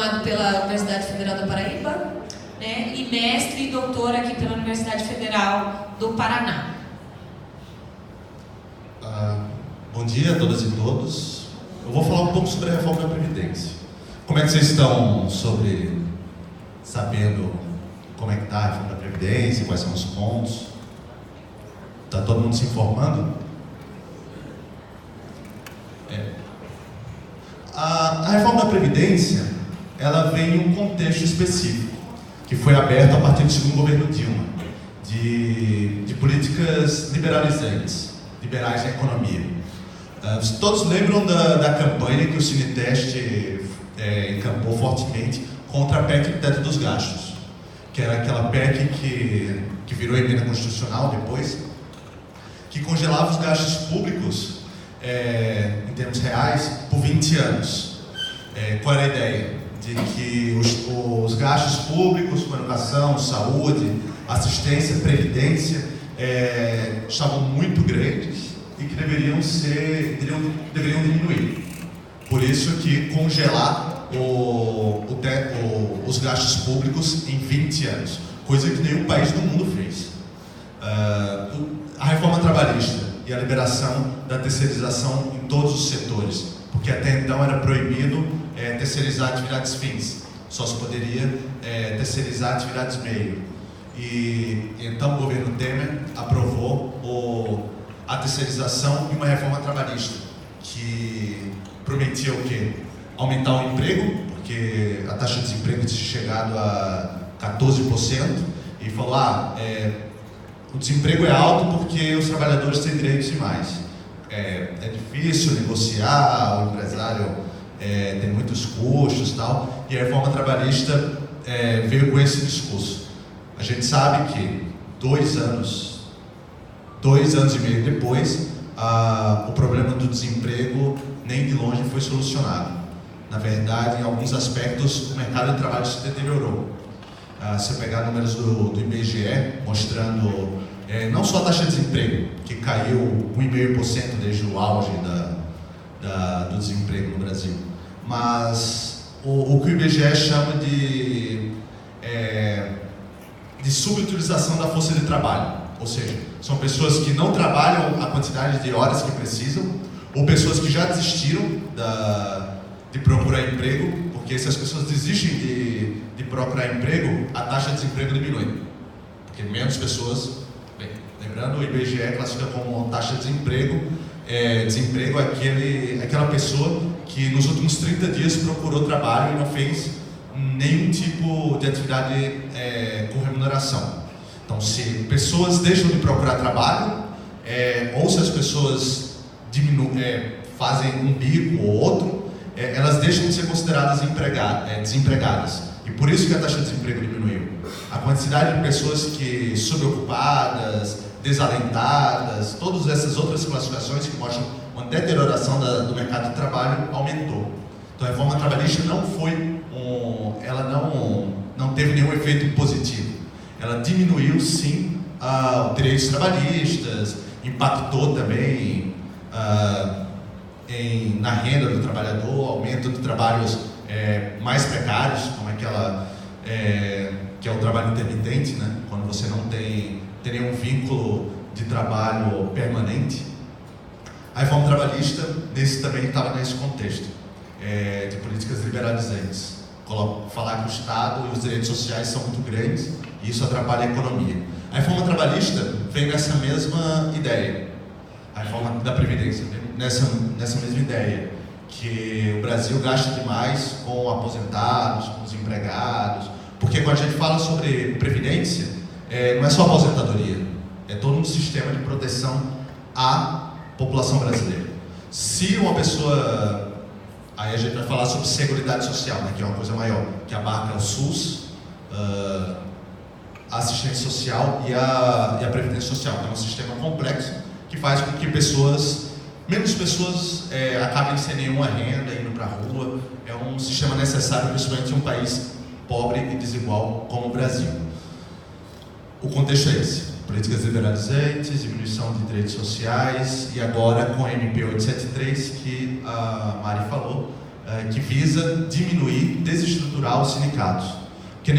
formado pela Universidade Federal da Paraíba, né, e mestre e doutor aqui pela Universidade Federal do Paraná. Bom dia a todas e todos. Eu vou falar um pouco sobre a reforma da Previdência. Como é que vocês estão sabendo como é que está a reforma da Previdência, quais são os pontos? Está todo mundo se informando? A reforma da Previdência, ela vem em um contexto específico, que foi aberto a partir do segundo governo Dilma, de políticas liberalizantes, liberais na economia. Todos lembram da campanha que o Cineteste encampou fortemente contra a PEC do teto dos gastos, que era aquela PEC que virou emenda constitucional depois, que congelava os gastos públicos em termos reais por 20 anos. Qual era a ideia? De que os gastos públicos com educação, saúde, assistência, previdência estavam muito grandes e que deveriam diminuir. Por isso que congelar os gastos públicos em 20 anos, coisa que nenhum país do mundo fez. A reforma trabalhista e a liberação da terceirização em todos os setores, porque até então era proibido terceirizar atividades fins, só se poderia terceirizar atividades meio. E então o governo Temer aprovou a terceirização e uma reforma trabalhista que prometia o quê? Aumentar o emprego, porque a taxa de desemprego tinha chegado a 14%, e falou, o desemprego é alto porque os trabalhadores têm direitos e mais. É difícil negociar, o empresário tem muitos custos e tal, e a reforma trabalhista veio com esse discurso. A gente sabe que 2 anos e meio depois, o problema do desemprego nem de longe foi solucionado. Na verdade, em alguns aspectos, o mercado de trabalho se deteriorou. Se eu pegar números do IBGE, mostrando não só a taxa de desemprego, que caiu 1,5% desde o auge do desemprego no Brasil, mas o que o IBGE chama de subutilização da força de trabalho, ou seja, são pessoas que não trabalham a quantidade de horas que precisam, ou pessoas que já desistiram de procurar emprego, porque se as pessoas desistem de procurar emprego, a taxa de desemprego diminui, porque menos pessoas, lembrando, o IBGE classifica como taxa de desemprego, desemprego é aquela pessoa que nos últimos 30 dias procurou trabalho e não fez nenhum tipo de atividade com remuneração. Então, se pessoas deixam de procurar trabalho, ou se as pessoas fazem um bico ou outro, elas deixam de ser consideradas desempregadas. E por isso que a taxa de desemprego diminuiu. A quantidade de pessoas que subocupadas, desalentadas, todas essas outras classificações que mostram uma deterioração do mercado de trabalho aumentou. Então a reforma trabalhista não teve nenhum efeito positivo. Ela diminuiu sim os direitos trabalhistas, impactou também na renda do trabalhador, aumento de trabalhos mais precários, como que é o trabalho intermitente, né? Quando você não tem nenhum vínculo de trabalho permanente. A reforma trabalhista também estava nesse contexto de políticas liberalizantes. Falar que o Estado e os direitos sociais são muito grandes e isso atrapalha a economia. A reforma trabalhista vem nessa mesma ideia. A reforma da Previdência vem nessa mesma ideia, que o Brasil gasta demais com aposentados, com desempregados, porque quando a gente fala sobre previdência, não é só aposentadoria, é todo um sistema de proteção à população brasileira. Se uma pessoa, aí a gente vai falar sobre Seguridade Social, né, que é uma coisa maior, que abarca o SUS, a assistência social e a previdência social, que é um sistema complexo que faz com que menos pessoas acabem sem nenhuma renda, indo para a rua. É um sistema necessário, principalmente em um país pobre e desigual como o Brasil. O contexto é esse: políticas liberalizantes, diminuição de direitos sociais, e agora com a MP 873, que a Mari falou, que visa diminuir, desestruturar os sindicatos. Porque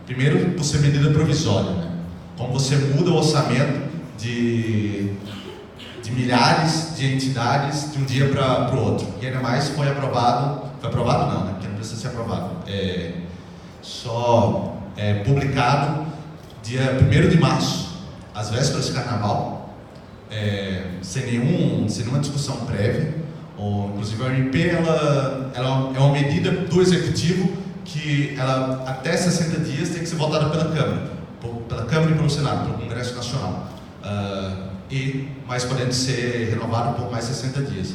primeiro, por ser medida provisória, né? Como você muda o orçamento de milhares de entidades de um dia para o outro. E ainda mais foi aprovado não, né? Porque não precisa ser aprovado. Publicado dia 1º de março, às vésperas de carnaval, sem nenhuma discussão prévia. Inclusive a MP ela é uma medida do Executivo que ela, até 60 dias, tem que ser votada pela Câmara e pelo Senado, pelo Congresso Nacional. Mas podendo ser renovado por mais 60 dias.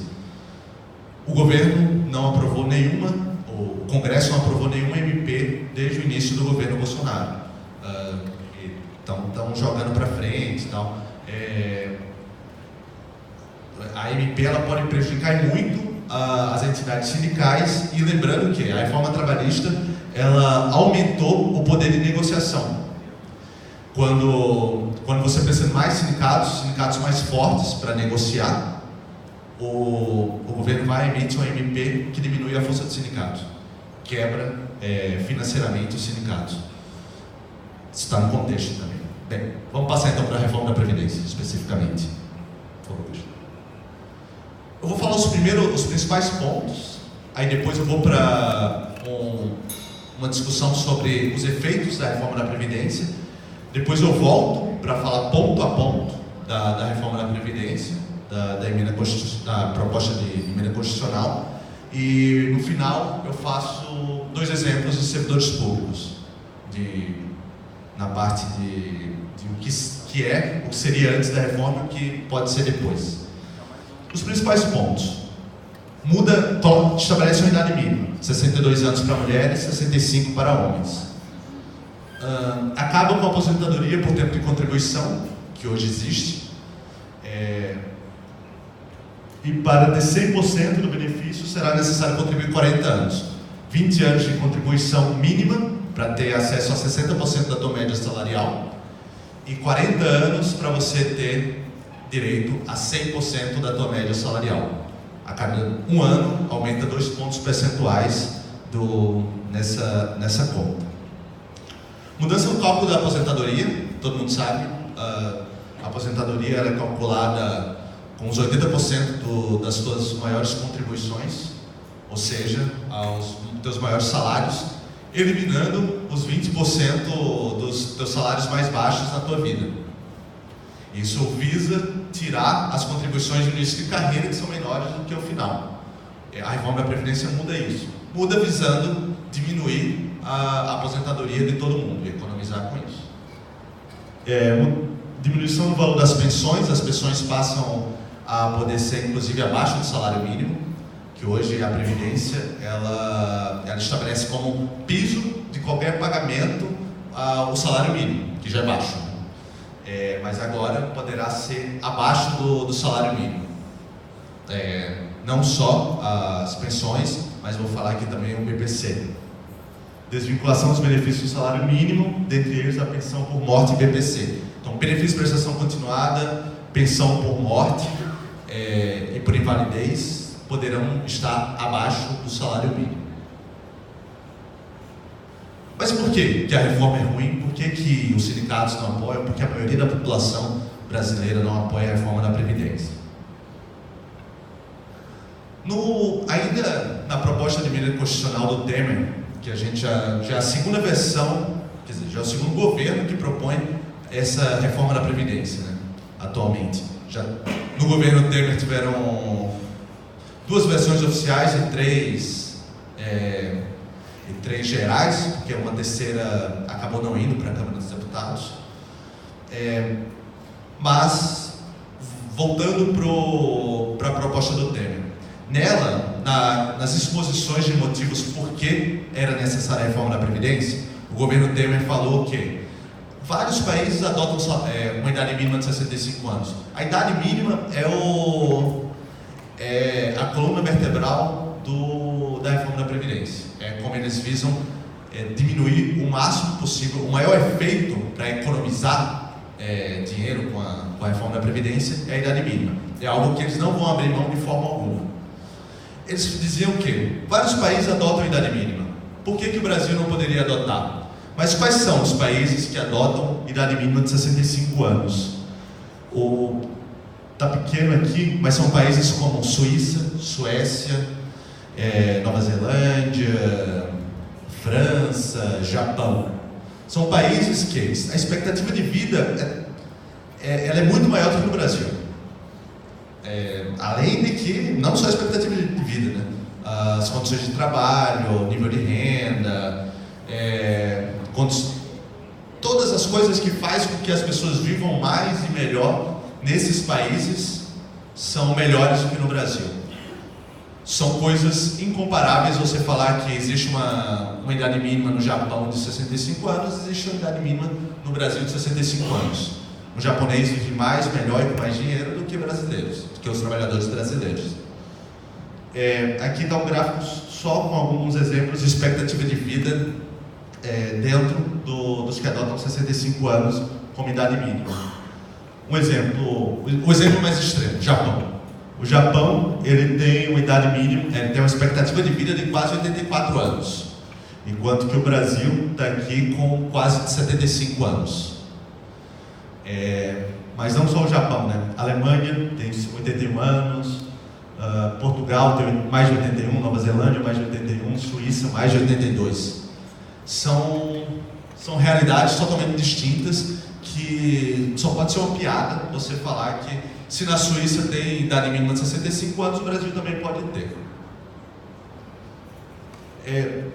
O governo não aprovou nenhuma, o Congresso não aprovou nenhuma MP desde o início do governo Bolsonaro. Estão jogando para frente e tal. A MP ela pode prejudicar muito as entidades sindicais, e lembrando que a reforma trabalhista ela aumentou o poder de negociação. Quando você precisa de mais sindicatos mais fortes para negociar, o governo vai emitir uma MP que diminui a força dos sindicatos, quebra financeiramente os sindicatos. Isso está no contexto também. Bem, vamos passar então para a reforma da Previdência, especificamente. Eu vou falar os principais pontos, aí depois eu vou para uma discussão sobre os efeitos da reforma da Previdência. Depois eu volto para falar ponto a ponto da reforma da Previdência, da proposta de emenda constitucional, e no final eu faço 2 exemplos de servidores públicos, na parte de o que seria antes da reforma e o que pode ser depois. Os principais pontos: estabelece uma idade mínima, 62 anos para mulheres, 65 para homens. Acaba com a aposentadoria por tempo de contribuição, que hoje existe, e para ter 100% do benefício será necessário contribuir 40 anos. 20 anos de contribuição mínima para ter acesso a 60% da tua média salarial, e 40 anos para você ter direito a 100% da tua média salarial. A cada um ano aumenta 2 pontos percentuais nessa conta. Mudança no cálculo da aposentadoria. Todo mundo sabe, a aposentadoria ela é calculada com os 80% das tuas maiores contribuições, ou seja, aos teus maiores salários, eliminando os 20% dos teus salários mais baixos na tua vida. Isso visa tirar as contribuições de início de carreira, que são menores do que o final. A reforma da Previdência muda isso. Muda visando diminuir a aposentadoria de todo mundo e economizar com isso. Diminuição do valor das pensões. As pensões passam a poder ser, inclusive, abaixo do salário mínimo, que hoje a Previdência ela estabelece como piso de qualquer pagamento o salário mínimo, que já é baixo. Mas agora poderá ser abaixo do salário mínimo. Não só as pensões, mas vou falar aqui também o BPC. Desvinculação dos benefícios do salário mínimo, dentre eles a pensão por morte e BPC. Então, benefício de prestação continuada, pensão por morte e por invalidez poderão estar abaixo do salário mínimo. Mas por que a reforma é ruim? Por que os sindicatos não apoiam? Porque a maioria da população brasileira não apoia a reforma da Previdência. Ainda na proposta de emenda constitucional do Temer, que a gente já é a segunda versão, quer dizer, já é o segundo governo que propõe essa reforma da Previdência, né, atualmente. No governo Temer tiveram 2 versões oficiais e 3 gerais, porque uma terceira acabou não indo para a Câmara dos Deputados. Mas, voltando para a proposta do Temer, nela, nas exposições de motivos por que era necessária a reforma da Previdência, o governo Temer falou que vários países adotam uma idade mínima de 65 anos. A idade mínima é a coluna vertebral da reforma da Previdência. Como eles visam diminuir o máximo possível, o maior efeito para economizar dinheiro com a reforma da Previdência é a idade mínima. É algo que eles não vão abrir mão de forma alguma. eles diziam que vários países adotam a idade mínima. Por que o Brasil não poderia adotar? Mas quais são os países que adotam idade mínima de 65 anos? Está pequeno aqui, mas são países como Suíça, Suécia, Nova Zelândia, França, Japão. São países que a expectativa de vida ela é muito maior do que no Brasil. Além de que, não só a expectativa de vida, né? As condições de trabalho, nível de renda, todas as coisas que fazem com que as pessoas vivam mais e melhor nesses países são melhores do que no Brasil. São coisas incomparáveis você falar que existe uma idade mínima no Japão de 65 anos, existe uma idade mínima no Brasil de 65 anos. Os japoneses vivem mais, melhor e com mais dinheiro do que brasileiros, do que os trabalhadores brasileiros. Aqui está um gráfico só com alguns exemplos de expectativa de vida dentro dos que adotam 65 anos como idade mínima. O exemplo mais extremo, Japão. O Japão, ele tem uma idade mínima, ele tem uma expectativa de vida de quase 84 anos, enquanto que o Brasil está aqui com quase 75 anos. Mas não só o Japão, né? A Alemanha tem 81 anos, Portugal tem mais de 81, Nova Zelândia mais de 81, Suíça mais de 82. São realidades totalmente distintas, que só pode ser uma piada você falar que se na Suíça tem idade mínima de 65 anos, o Brasil também pode ter.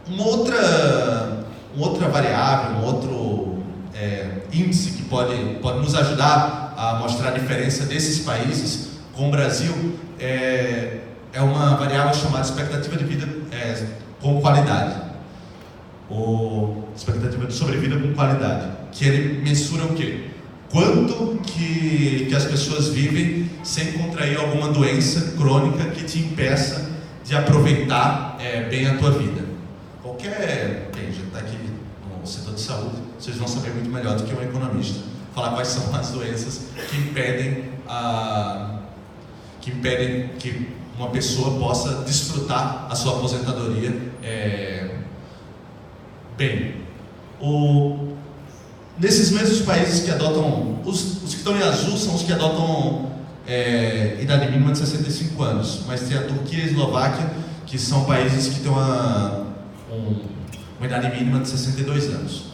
Uma outra variável, um outro índice que pode nos ajudar a mostrar a diferença desses países com o Brasil é uma variável chamada expectativa de vida com qualidade. Ou expectativa de sobrevida com qualidade, que ele mensura o quê? Quanto que as pessoas vivem sem contrair alguma doença crônica que te impeça de aproveitar bem a tua vida. Quem já está aqui no setor de saúde, vocês vão saber muito melhor do que um economista falar quais são as doenças que impedem que uma pessoa possa desfrutar a sua aposentadoria bem. Nesses mesmos países que adotam, os que estão em azul são os que adotam idade mínima de 65 anos, mas tem a Turquia e a Eslováquia, que são países que têm uma idade mínima de 62 anos,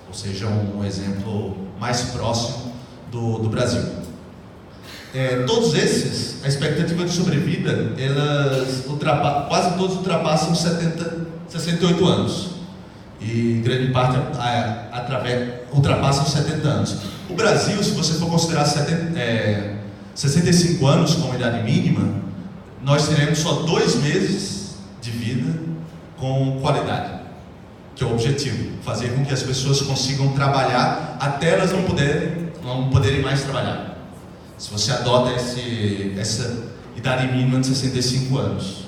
ou seja, um exemplo mais próximo do Brasil. Todos esses, a expectativa de sobrevida, quase todos ultrapassam 68 anos. E grande parte ultrapassam 70 anos. O Brasil, se você for considerar 65 anos como idade mínima, nós teremos só 2 meses de vida com qualidade, que é o objetivo, fazer com que as pessoas consigam trabalhar até elas não poderem mais trabalhar. Se você adota essa idade mínima de 65 anos.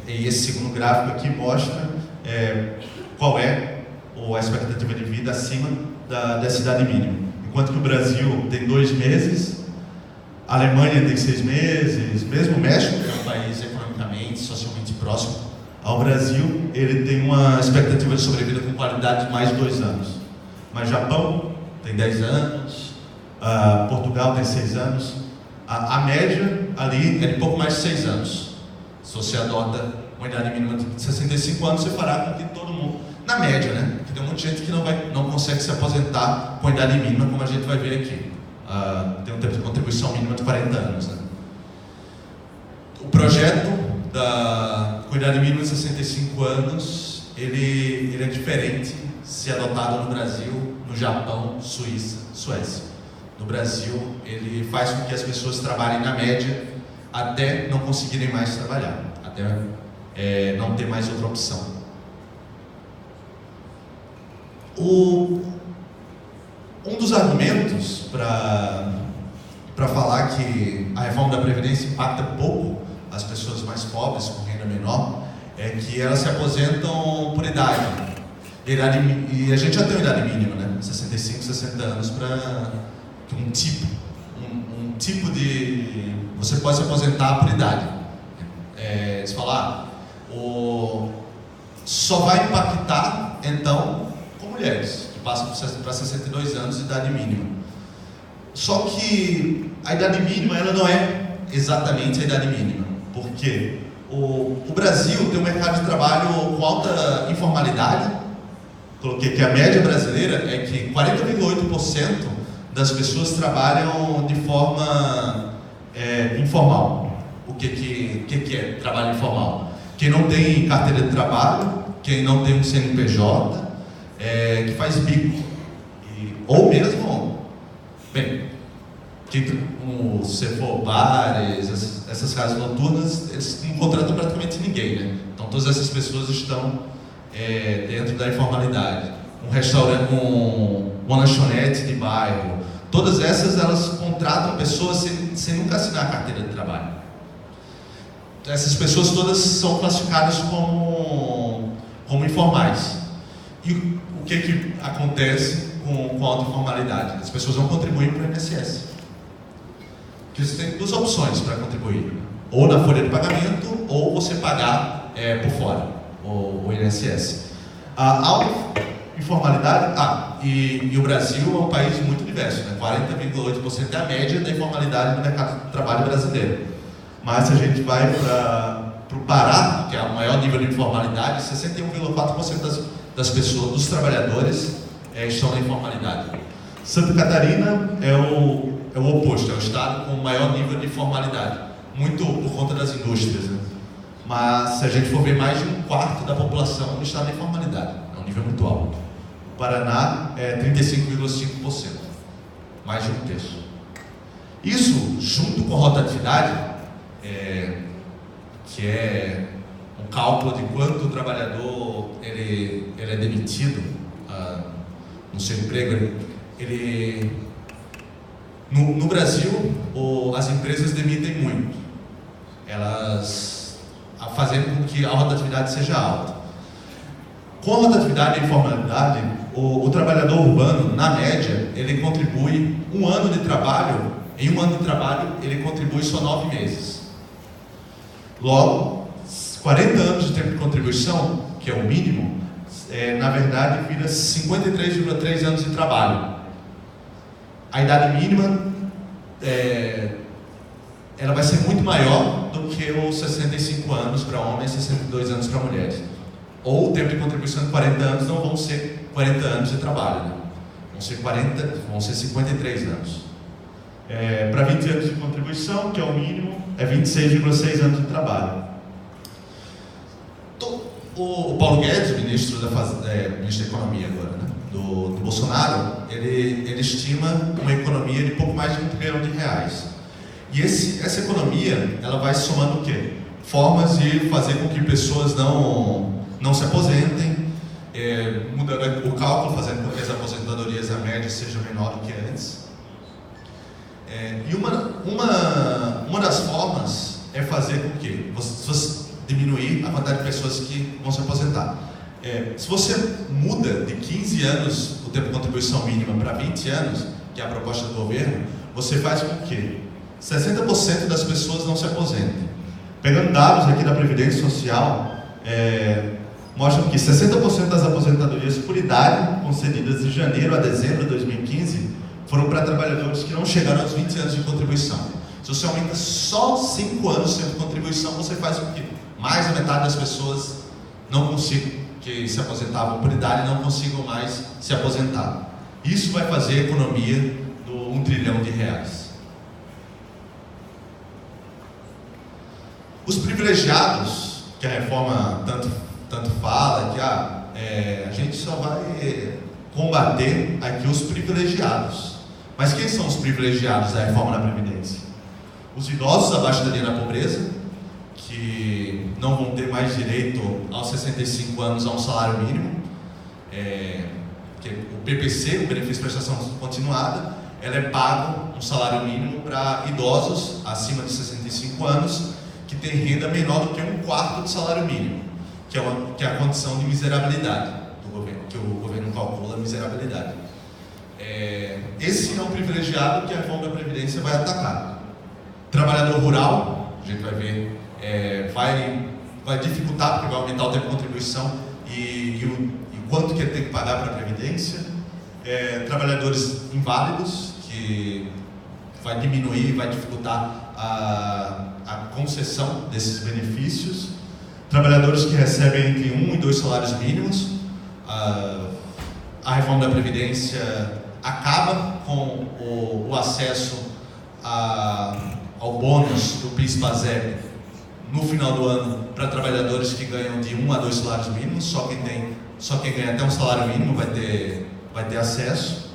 E esse segundo gráfico aqui mostra qual é a expectativa de vida acima dessa idade mínima. Enquanto que o Brasil tem 2 meses, a Alemanha tem 6 meses, mesmo o México, que é um país economicamente, socialmente próximo ao Brasil, ele tem uma expectativa de sobrevida com qualidade de mais de 2 anos. Mas Japão tem 10 anos, Portugal tem 6 anos, a média ali é de pouco mais de 6 anos. Se você adota uma idade mínima de 65 anos, você fará com que todo mundo, na média, né? Porque tem um monte de gente que não consegue se aposentar com a idade mínima, como a gente vai ver aqui. Tem um tempo de contribuição mínima de 40 anos, né? O projeto com idade mínima de 65 anos, ele é diferente se adotado no Brasil, no Japão, Suíça, Suécia. No Brasil, ele faz com que as pessoas trabalhem na média até não conseguirem mais trabalhar, até não ter mais outra opção. Um dos argumentos para falar que a reforma da Previdência impacta pouco as pessoas mais pobres, com renda menor, é que elas se aposentam por idade. E a gente já tem uma idade mínima, né? 65, 60 anos para um tipo de você pode se aposentar por idade. Você fala, só vai impactar, então, com mulheres, que passam para 62 anos de idade mínima. Só que a idade mínima, ela não é exatamente a idade mínima, porque o Brasil tem um mercado de trabalho com alta informalidade. Coloquei que a média brasileira é que 40,8% das pessoas trabalham de forma informal. O que é trabalho informal? Quem não tem carteira de trabalho, quem não tem um CNPJ, que faz bico. Ou mesmo, se for bares, essas casas noturnas, eles não contratam praticamente ninguém, né? Então todas essas pessoas estão dentro da informalidade. Um restaurante, uma lanchonete de bairro, todas essas elas contratam pessoas sem nunca assinar a carteira de trabalho. Essas pessoas todas são classificadas como informais. E o que acontece com a alta informalidade? As pessoas vão contribuir para o INSS. Porque você tem duas opções para contribuir: ou na folha de pagamento, ou você pagar por fora o INSS. A alta informalidade, e o Brasil é um país muito diverso, né? 40,8% é a média da informalidade no mercado de trabalho brasileiro. Mas se a gente vai para o Pará, que é o maior nível de informalidade, 61,4% das pessoas, dos trabalhadores, estão na informalidade. Santa Catarina é o oposto, é o estado com o maior nível de informalidade, muito por conta das indústrias, né? Mas se a gente for ver, mais de um quarto da população está na informalidade, é um nível muito alto. O Paraná é 35,5%, mais de um terço. Isso, junto com a rotatividade, que é um cálculo de quanto o trabalhador ele é demitido no seu emprego. No Brasil, as empresas demitem muito, elas fazendo com que a rotatividade seja alta. Com a rotatividade e a informalidade, o trabalhador urbano, na média, ele contribui em um ano de trabalho, ele contribui só 9 meses. Logo, 40 anos de tempo de contribuição, que é o mínimo, na verdade vira 53,3 anos de trabalho. A idade mínima ela vai ser muito maior do que os 65 anos para homens e 62 anos para mulheres. Ou o tempo de contribuição de 40 anos não vão ser 40 anos de trabalho, né? Vão ser 53 anos. Para 20 anos de contribuição, que é o mínimo, é 26,6 anos de trabalho. O Paulo Guedes, ministro da Economia agora, né, do Bolsonaro, ele estima uma economia de pouco mais de R$1 trilhão. E essa economia, ela vai somando o quê? Formas de fazer com que pessoas não se aposentem, mudando o cálculo, fazendo com que as aposentadorias, a média, seja menor do que antes. E uma das formas é fazer com que você diminuir a quantidade de pessoas que vão se aposentar. Se você muda de 15 anos o tempo de contribuição mínima para 20 anos, que é a proposta do governo, você faz com que 60% das pessoas não se aposentem. Pegando dados aqui da Previdência Social, mostram que 60% das aposentadorias por idade concedidas de janeiro a dezembro de 2015 foram para trabalhadores que não chegaram aos 20 anos de contribuição. Se você aumenta só 5 anos de contribuição, você faz com que mais da metade das pessoas que se aposentavam por idade não consigam mais se aposentar. Isso vai fazer a economia do R$1 trilhão. Os privilegiados, que a reforma tanto fala, que a gente só vai combater aqui os privilegiados. Mas quem são os privilegiados da reforma da Previdência? Os idosos abaixo da linha da pobreza, que não vão ter mais direito aos 65 anos a um salário mínimo, que o PPC, o benefício de prestação continuada, ela é pago um salário mínimo para idosos acima de 65 anos que tem renda menor do que um quarto do salário mínimo, que é a condição de miserabilidade do governo, que o governo calcula a miserabilidade. Esse é um privilegiado que a reforma da Previdência vai atacar. Trabalhador rural, a gente vai ver, vai dificultar porque vai aumentar o tempo de contribuição e quanto que ele tem que pagar para a Previdência. Trabalhadores inválidos, que vai diminuir, vai dificultar a concessão desses benefícios. Trabalhadores que recebem entre 1 e 2 salários mínimos. A reforma da Previdência acaba com o acesso ao bônus do PIS/PASEP no final do ano para trabalhadores que ganham de 1 a 2 salários mínimos. Só quem ganha até um salário mínimo vai ter acesso.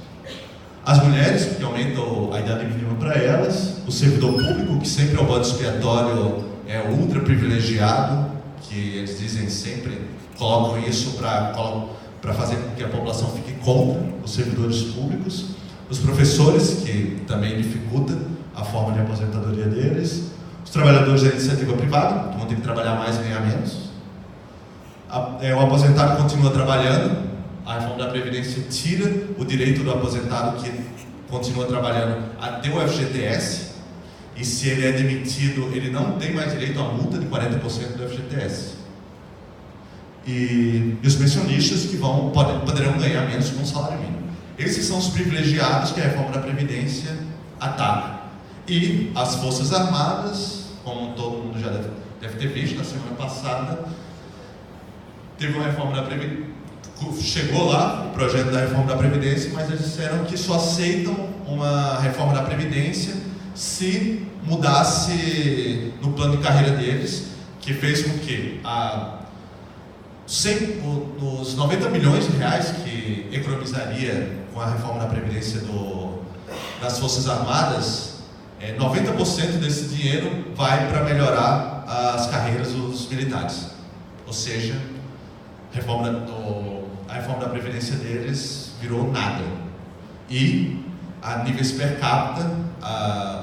As mulheres, que aumentam a idade mínima para elas. O servidor público, que sempre é o bode expiatório, é ultra privilegiado, que eles dizem sempre, colocam isso para fazer com que a população fique contra os servidores públicos. Os professores, que também dificulta a forma de aposentadoria deles. Os trabalhadores da iniciativa privada, que vão ter que trabalhar mais e ganhar menos. O aposentado continua trabalhando. A reforma da Previdência tira o direito do aposentado que continua trabalhando a ter o FGTS. E se ele é demitido, ele não tem mais direito à multa de 40% do FGTS. E os pensionistas que poderão ganhar menos com o salário mínimo. Esses são os privilegiados que a reforma da Previdência ataca. E as Forças Armadas, como todo mundo já deve ter visto, na semana passada, teve uma reforma da Previdência. Chegou lá o projeto da reforma da Previdência, mas eles disseram que só aceitam uma reforma da Previdência se mudasse no plano de carreira deles, que fez com que os 90 milhões de reais que economizaria com a reforma da Previdência das Forças Armadas, 90% desse dinheiro vai para melhorar as carreiras dos militares. Ou seja, a reforma da Previdência deles virou nada. E, a níveis per capita,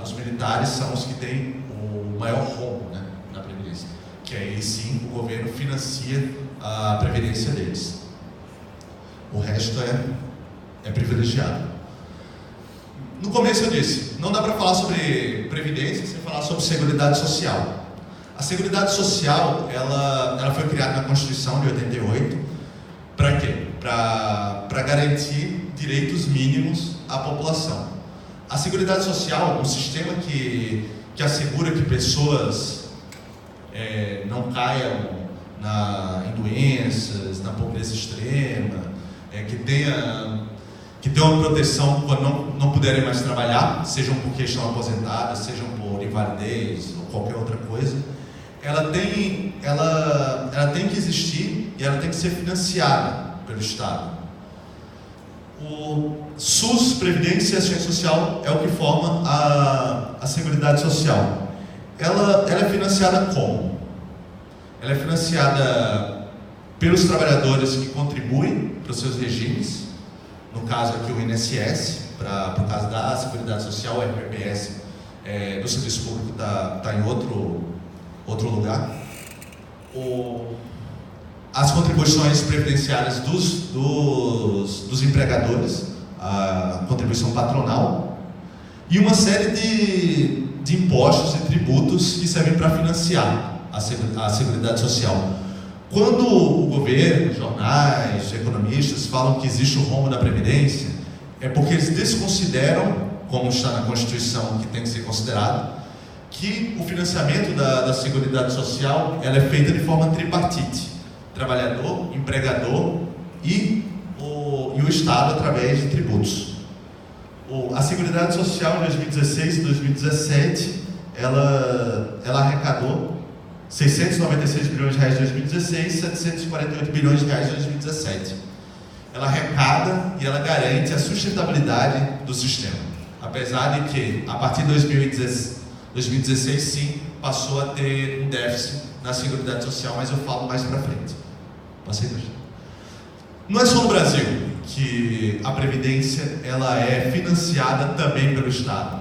os militares são os que têm o maior rombo, né, na Previdência. Que aí sim o governo financia a Previdência deles. O resto é privilegiado. No começo eu disse, não dá para falar sobre Previdência sem falar sobre Seguridade Social. A Seguridade Social, ela foi criada na Constituição de 88. Para quê? Para garantir direitos mínimos à população. A Seguridade Social é um sistema que assegura que pessoas não caiam em doenças, na pobreza extrema, que tenha uma proteção quando não puderem mais trabalhar, sejam porque estão aposentadas, sejam por invalidez ou qualquer outra coisa. Ela tem que existir e ela tem que ser financiada pelo Estado. O SUS, Previdência e Assistência Social é o que forma a Seguridade Social. Ela é financiada como? Ela é financiada pelos trabalhadores que contribuem para os seus regimes, no caso aqui o INSS, para o caso da Seguridade Social, o RPPS do serviço público está em outro lugar. As contribuições previdenciárias dos empregadores, a contribuição patronal e uma série de impostos e tributos que servem para financiar a Seguridade Social. Quando o governo, jornais, economistas falam que existe o rombo da Previdência, é porque eles desconsideram, como está na Constituição, que tem que ser considerado, que o financiamento da Seguridade Social ela é feita de forma tripartite: trabalhador, empregador e o Estado através de tributos. A Seguridade Social em 2016 e 2017 ela arrecadou 696 bilhões de reais em 2016 e 748 bilhões de reais em 2017. Ela arrecada e ela garante a sustentabilidade do sistema, apesar de que a partir de 2016 sim passou a ter um déficit na Seguridade Social, mas eu falo mais para frente. Passei hoje. Não é só no Brasil que a Previdência ela é financiada também pelo Estado.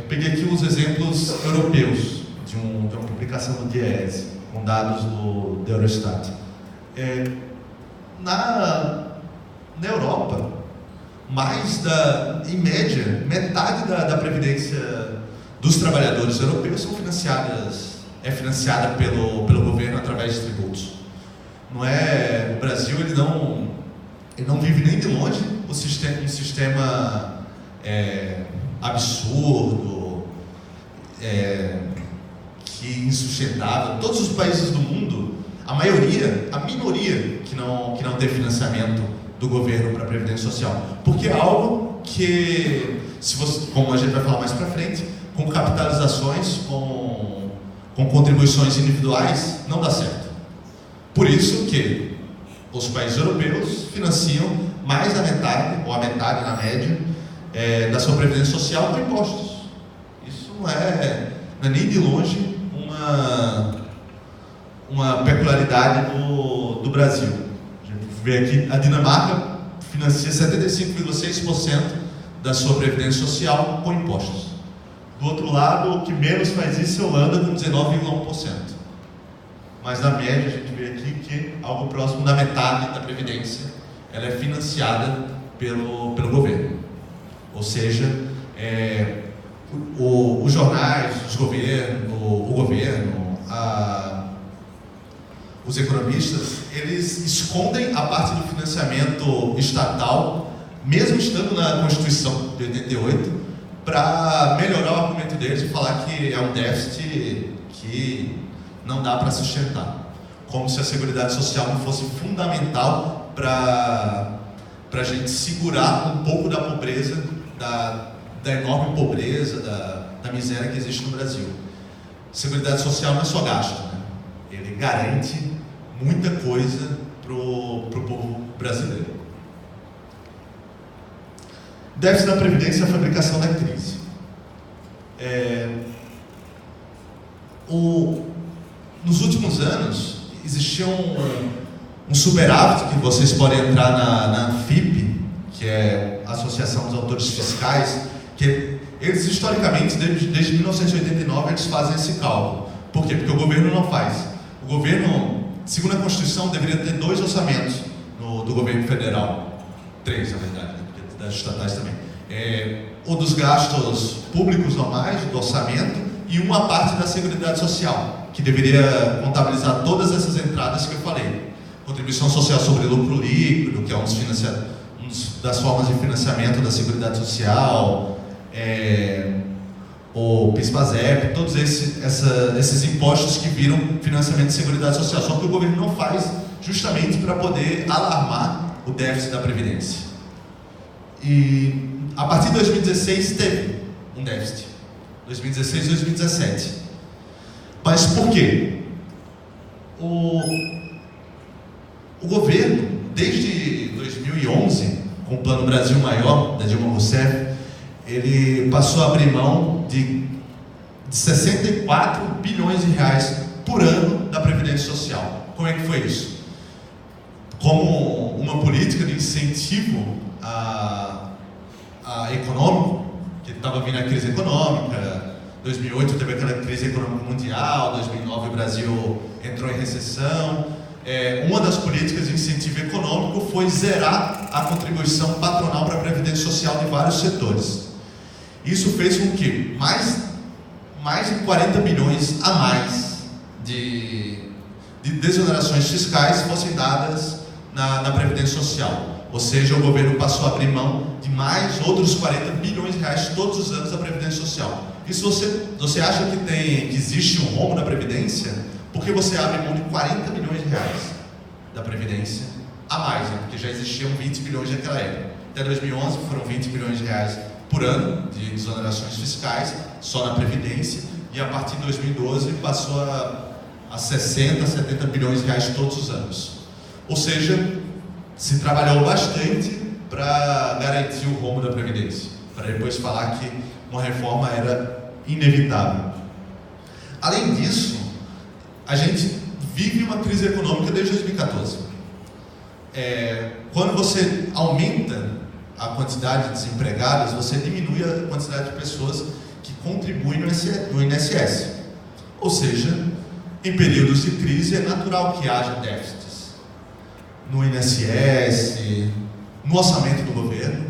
Peguei aqui uns exemplos europeus de uma publicação do DIEESE, com dados do Eurostat. Na Europa, em média, metade da previdência dos trabalhadores europeus é financiada pelo governo através de tributos. Não é, o Brasil ele não vive nem de longe um sistema absurdo, que insustentável. Todos os países do mundo, a minoria que não tem financiamento do governo para a Previdência Social, porque é algo que, como a gente vai falar mais para frente, com capitalizações, com contribuições individuais, não dá certo. Por isso que os países europeus financiam mais da metade, ou a metade na média, da sua Previdência Social com impostos. Isso não é nem de longe uma peculiaridade do Brasil. A gente vê aqui, a Dinamarca financia 75,6% da sua Previdência Social com impostos. Do outro lado, o que menos faz isso é a Holanda, com 19,1%. Mas na média, a gente vê aqui que algo próximo da metade da Previdência ela é financiada pelo governo. Ou seja, os jornais, o governo, os economistas, eles escondem a parte do financiamento estatal, mesmo estando na Constituição de 88, para melhorar o argumento deles e falar que é um déficit que não dá para sustentar. Como se a Seguridade Social não fosse fundamental para a gente segurar um pouco da pobreza, da enorme pobreza, da miséria que existe no Brasil. Seguridade Social não é só gasto, né? Ele garante muita coisa para o povo brasileiro. Déficit da Previdência e a fabricação da crise. Nos últimos anos, existia um superávit, que vocês podem entrar na ANFIP, que é a Associação dos Autores Fiscais, que eles, historicamente, desde 1989, eles fazem esse cálculo. Por quê? Porque o governo não faz. O governo, segundo a Constituição, deveria ter 2 orçamentos do governo federal. 3, na verdade, né? Porque das estatais também. O dos gastos públicos normais, do orçamento, e uma parte da Seguridade Social, que deveria contabilizar todas essas entradas que eu falei. Contribuição social sobre lucro líquido, que é uma das formas de financiamento da Seguridade Social, o PIS/PASEP, todos esses impostos que viram financiamento de Seguridade Social. Só que o governo não faz, justamente para poder alarmar o déficit da Previdência. E a partir de 2016 teve um déficit. 2016 e 2017. Mas por quê? O governo, desde 2011, com o Plano Brasil Maior, da Dilma Rousseff, ele passou a abrir mão de 64 bilhões de reais por ano da Previdência Social. Como é que foi isso? Como uma política de incentivo econômico, que estava vindo a crise econômica. 2008 teve aquela crise econômica mundial, 2009 o Brasil entrou em recessão. Uma das políticas de incentivo econômico foi zerar a contribuição patronal para a Previdência Social de vários setores. Isso fez com que mais de 40 bilhões a mais de desonerações fiscais fossem dadas na Previdência Social. Ou seja, o governo passou a abrir mão de mais outros 40 bilhões de reais todos os anos da Previdência Social. E se você acha que existe um rombo na Previdência, porque você abre mão de 40 bilhões de reais da Previdência a mais, né? Porque já existiam 20 bilhões naquela época. Até 2011 foram 20 bilhões de reais por ano de desonerações fiscais, só na Previdência, e a partir de 2012 passou a 60, 70 bilhões de reais todos os anos. Ou seja, se trabalhou bastante para garantir o rombo da Previdência, para depois falar que uma reforma era inevitável. Além disso, a gente vive uma crise econômica desde 2014. Quando você aumenta a quantidade de desempregados, você diminui a quantidade de pessoas que contribuem no INSS. Ou seja, em períodos de crise é natural que haja déficits no INSS, no orçamento do governo.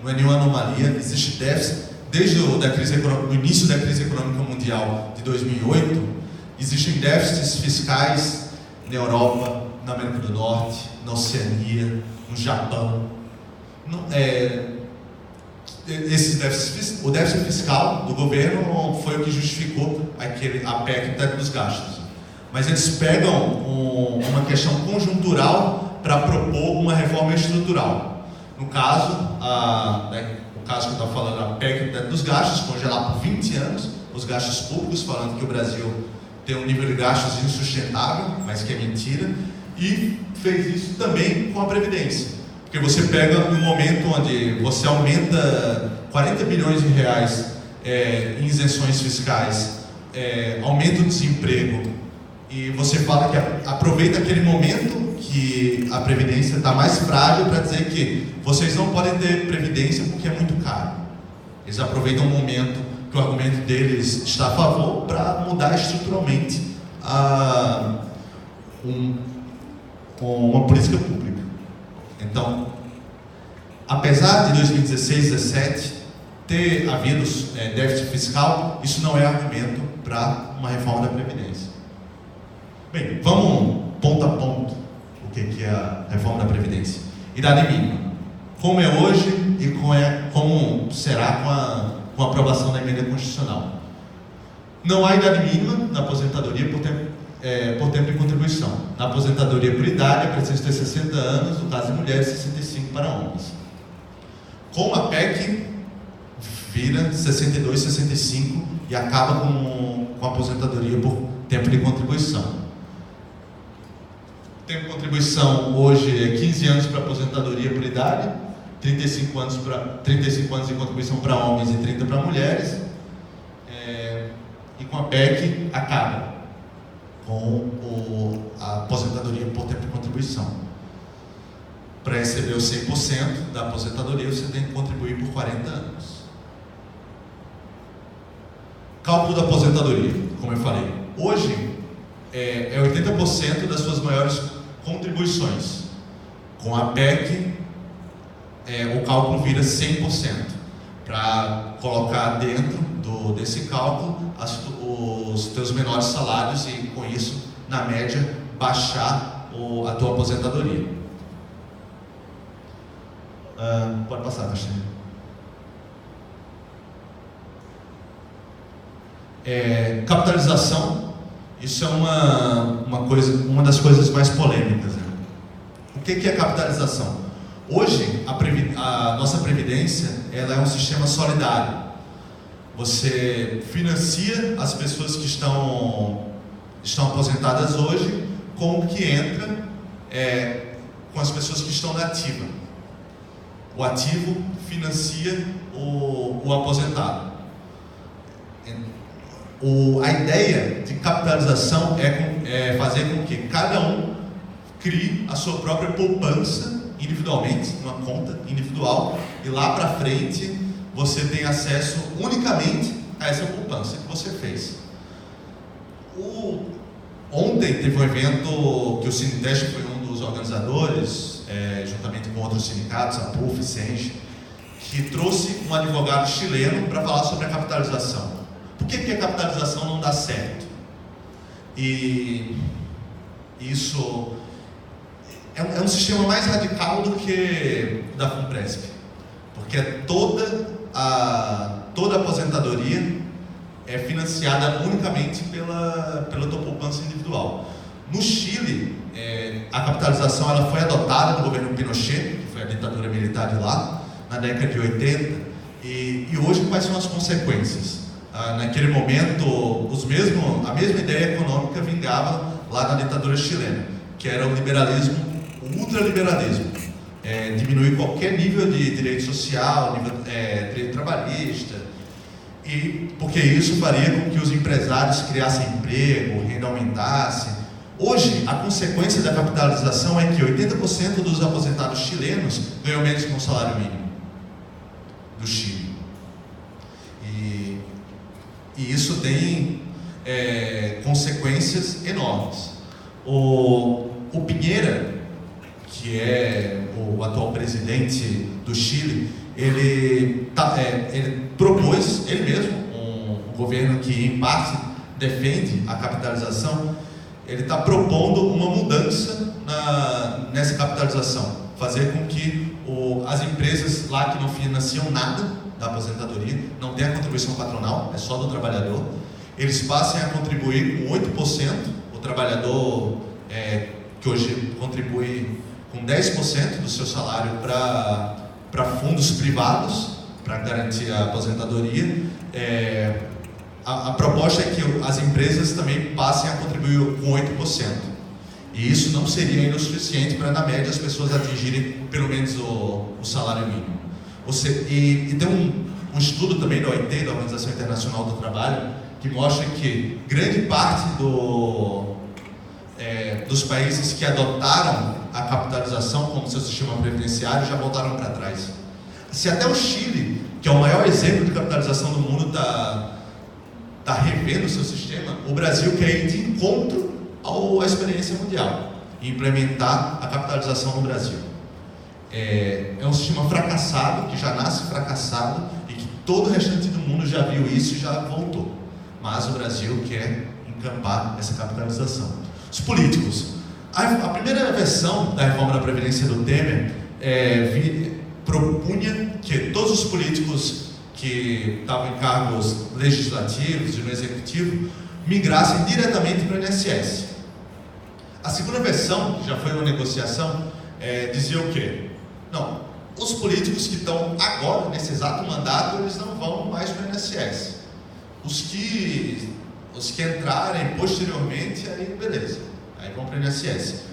Não é nenhuma anomalia, existe déficit desde o início da crise econômica mundial de 2008, existem déficits fiscais na Europa, na América do Norte, na Oceania, no Japão. O déficit fiscal do governo foi o que justificou a PEC do teto dos gastos. Mas eles pegam uma questão conjuntural para propor uma reforma estrutural. No caso, o caso que eu estava falando, a PEC do teto dos gastos, congelar por 20 anos os gastos públicos, falando que o Brasil tem um nível de gastos insustentável, mas que é mentira, e fez isso também com a Previdência. Porque você pega um momento onde você aumenta 40 bilhões de reais em isenções fiscais, aumenta o desemprego, e você fala que aproveita aquele momento que a Previdência está mais frágil para dizer que vocês não podem ter Previdência porque é muito caro. Eles aproveitam um momento que o argumento deles está a favor para mudar estruturalmente uma política pública. Então, apesar de 2016 e 2017 ter havido déficit fiscal, isso não é argumento para uma reforma da Previdência. Bem, vamos ponto a ponto o que é a reforma da Previdência. Idade mínima. Como é hoje e como será com a aprovação da emenda constitucional. Não há idade mínima na aposentadoria por tempo de contribuição. Na aposentadoria por idade é preciso ter 60 anos, no caso de mulheres, 65 para homens. Com a PEC, vira 62, 65 e acaba com a aposentadoria por tempo de contribuição. Tempo de contribuição hoje é 15 anos para aposentadoria por idade, 35 anos de contribuição para homens e 30 para mulheres, e com a PEC acaba com a aposentadoria por tempo de contribuição. Para receber os 100% da aposentadoria, você tem que contribuir por 40 anos. Cálculo da aposentadoria, como eu falei. Hoje, é 80% das suas maiores contribuições. Com a PEC, o cálculo vira 100%. Para colocar dentro desse cálculo os teus menores salários e, com isso, na média, baixar a tua aposentadoria. Pode passar, Tachene. Capitalização, isso é uma das coisas mais polêmicas, né? O que é capitalização? Hoje, a nossa Previdência ela é um sistema solidário. Você financia as pessoas que estão aposentadas hoje com o que entra com as pessoas que estão na ativa. O ativo financia o aposentado. A ideia de capitalização é fazer com que cada um crie a sua própria poupança individualmente, numa conta individual, e lá para frente você tem acesso unicamente a essa poupança que você fez. Ontem teve um evento que o Siniteste foi um dos organizadores, juntamente com outros sindicatos, a PUF, SENGE, que trouxe um advogado chileno para falar sobre a capitalização. Por que a capitalização não dá certo? E isso é um sistema mais radical do que da FUNPRESP, porque toda a aposentadoria é financiada unicamente pela tua poupança individual. No Chile, a capitalização ela foi adotada no governo Pinochet, que foi a ditadura militar de lá, na década de 80, e hoje quais são as consequências? Naquele momento, a mesma ideia econômica vingava lá na ditadura chilena, que era o ultraliberalismo, diminuir qualquer nível de direito social, direito trabalhista, porque isso faria com que os empresários criassem emprego, renda aumentasse. Hoje, a consequência da capitalização é que 80% dos aposentados chilenos ganham menos que um salário mínimo do Chile. E isso tem consequências enormes. O Piñera, que é o atual presidente do Chile, ele propôs, ele mesmo, um governo que em parte defende a capitalização, ele está propondo uma mudança nessa capitalização, fazer com que as empresas lá que não financiam nada da aposentadoria, não tem a contribuição patronal, é só do trabalhador, eles passem a contribuir com 8%, o trabalhador que hoje contribui com 10% do seu salário para fundos privados, para garantir a aposentadoria. A proposta é que as empresas também passem a contribuir com 8%. E isso não seria ainda o suficiente para, na média, as pessoas atingirem pelo menos o salário mínimo. E tem um estudo também da OIT, da Organização Internacional do Trabalho, que mostra que grande parte dos países que adotaram a capitalização como seu sistema previdenciário já voltaram para trás. Se até o Chile, que é o maior exemplo de capitalização do mundo, está revendo o seu sistema, o Brasil quer ir de encontro à experiência mundial e implementar a capitalização no Brasil. É um sistema fracassado, que já nasce fracassado e que todo o restante do mundo já viu isso e já voltou. Mas o Brasil quer encampar essa capitalização. Os políticos. A primeira versão da reforma da Previdência do Temer propunha que todos os políticos que estavam em cargos legislativos e no executivo migrassem diretamente para o INSS. A segunda versão, que já foi uma negociação, dizia o quê? Não, os políticos que estão agora, nesse exato mandato, eles não vão mais para o INSS. Os que entrarem posteriormente, aí beleza, aí vão para o INSS.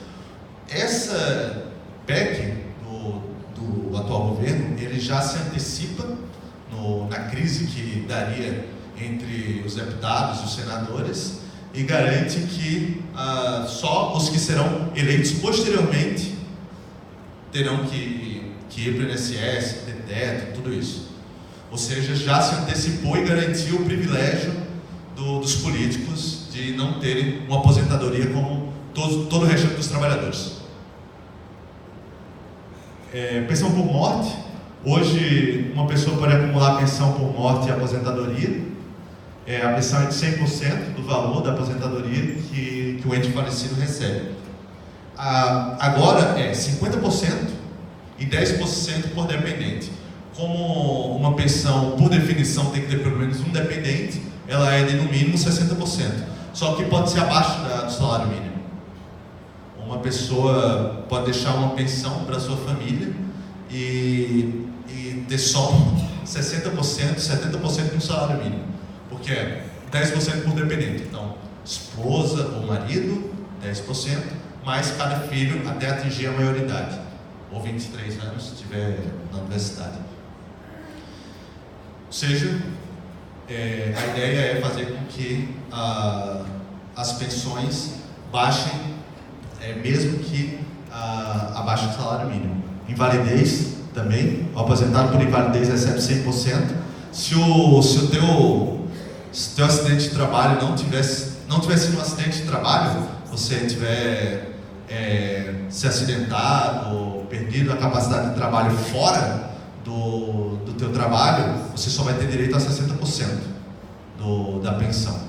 Essa PEC do atual governo, ele já se antecipa na crise que daria entre os deputados e os senadores e garante que só os que serão eleitos posteriormente terão que ir para o INSS, ter teto, tudo isso. Ou seja, já se antecipou e garantiu o privilégio dos políticos de não terem uma aposentadoria como todo o resto dos trabalhadores. Pensão por morte. Hoje, uma pessoa pode acumular pensão por morte e aposentadoria. A pensão é de 100% do valor da aposentadoria que o ente falecido recebe. Agora é 50% e 10% por dependente. Como uma pensão, por definição, tem que ter pelo menos um dependente, ela é de no mínimo 60%. Só que pode ser abaixo do salário mínimo. Uma pessoa pode deixar uma pensão para sua família e ter só 60%, 70% no salário mínimo. Porque é 10% por dependente. Então, esposa ou marido, 10%, mais cada filho até atingir a maioridade. Ou 23 anos, se estiver na universidade. Ou seja, a ideia é fazer com que as pensões baixem, mesmo que abaixo do salário mínimo. Invalidez também, o aposentado por invalidez recebe 100%. Se o teu acidente de trabalho não tiver sido um acidente de trabalho, você tiver se acidentado ou perdido a capacidade de trabalho fora do teu trabalho, você só vai ter direito a 60% da pensão.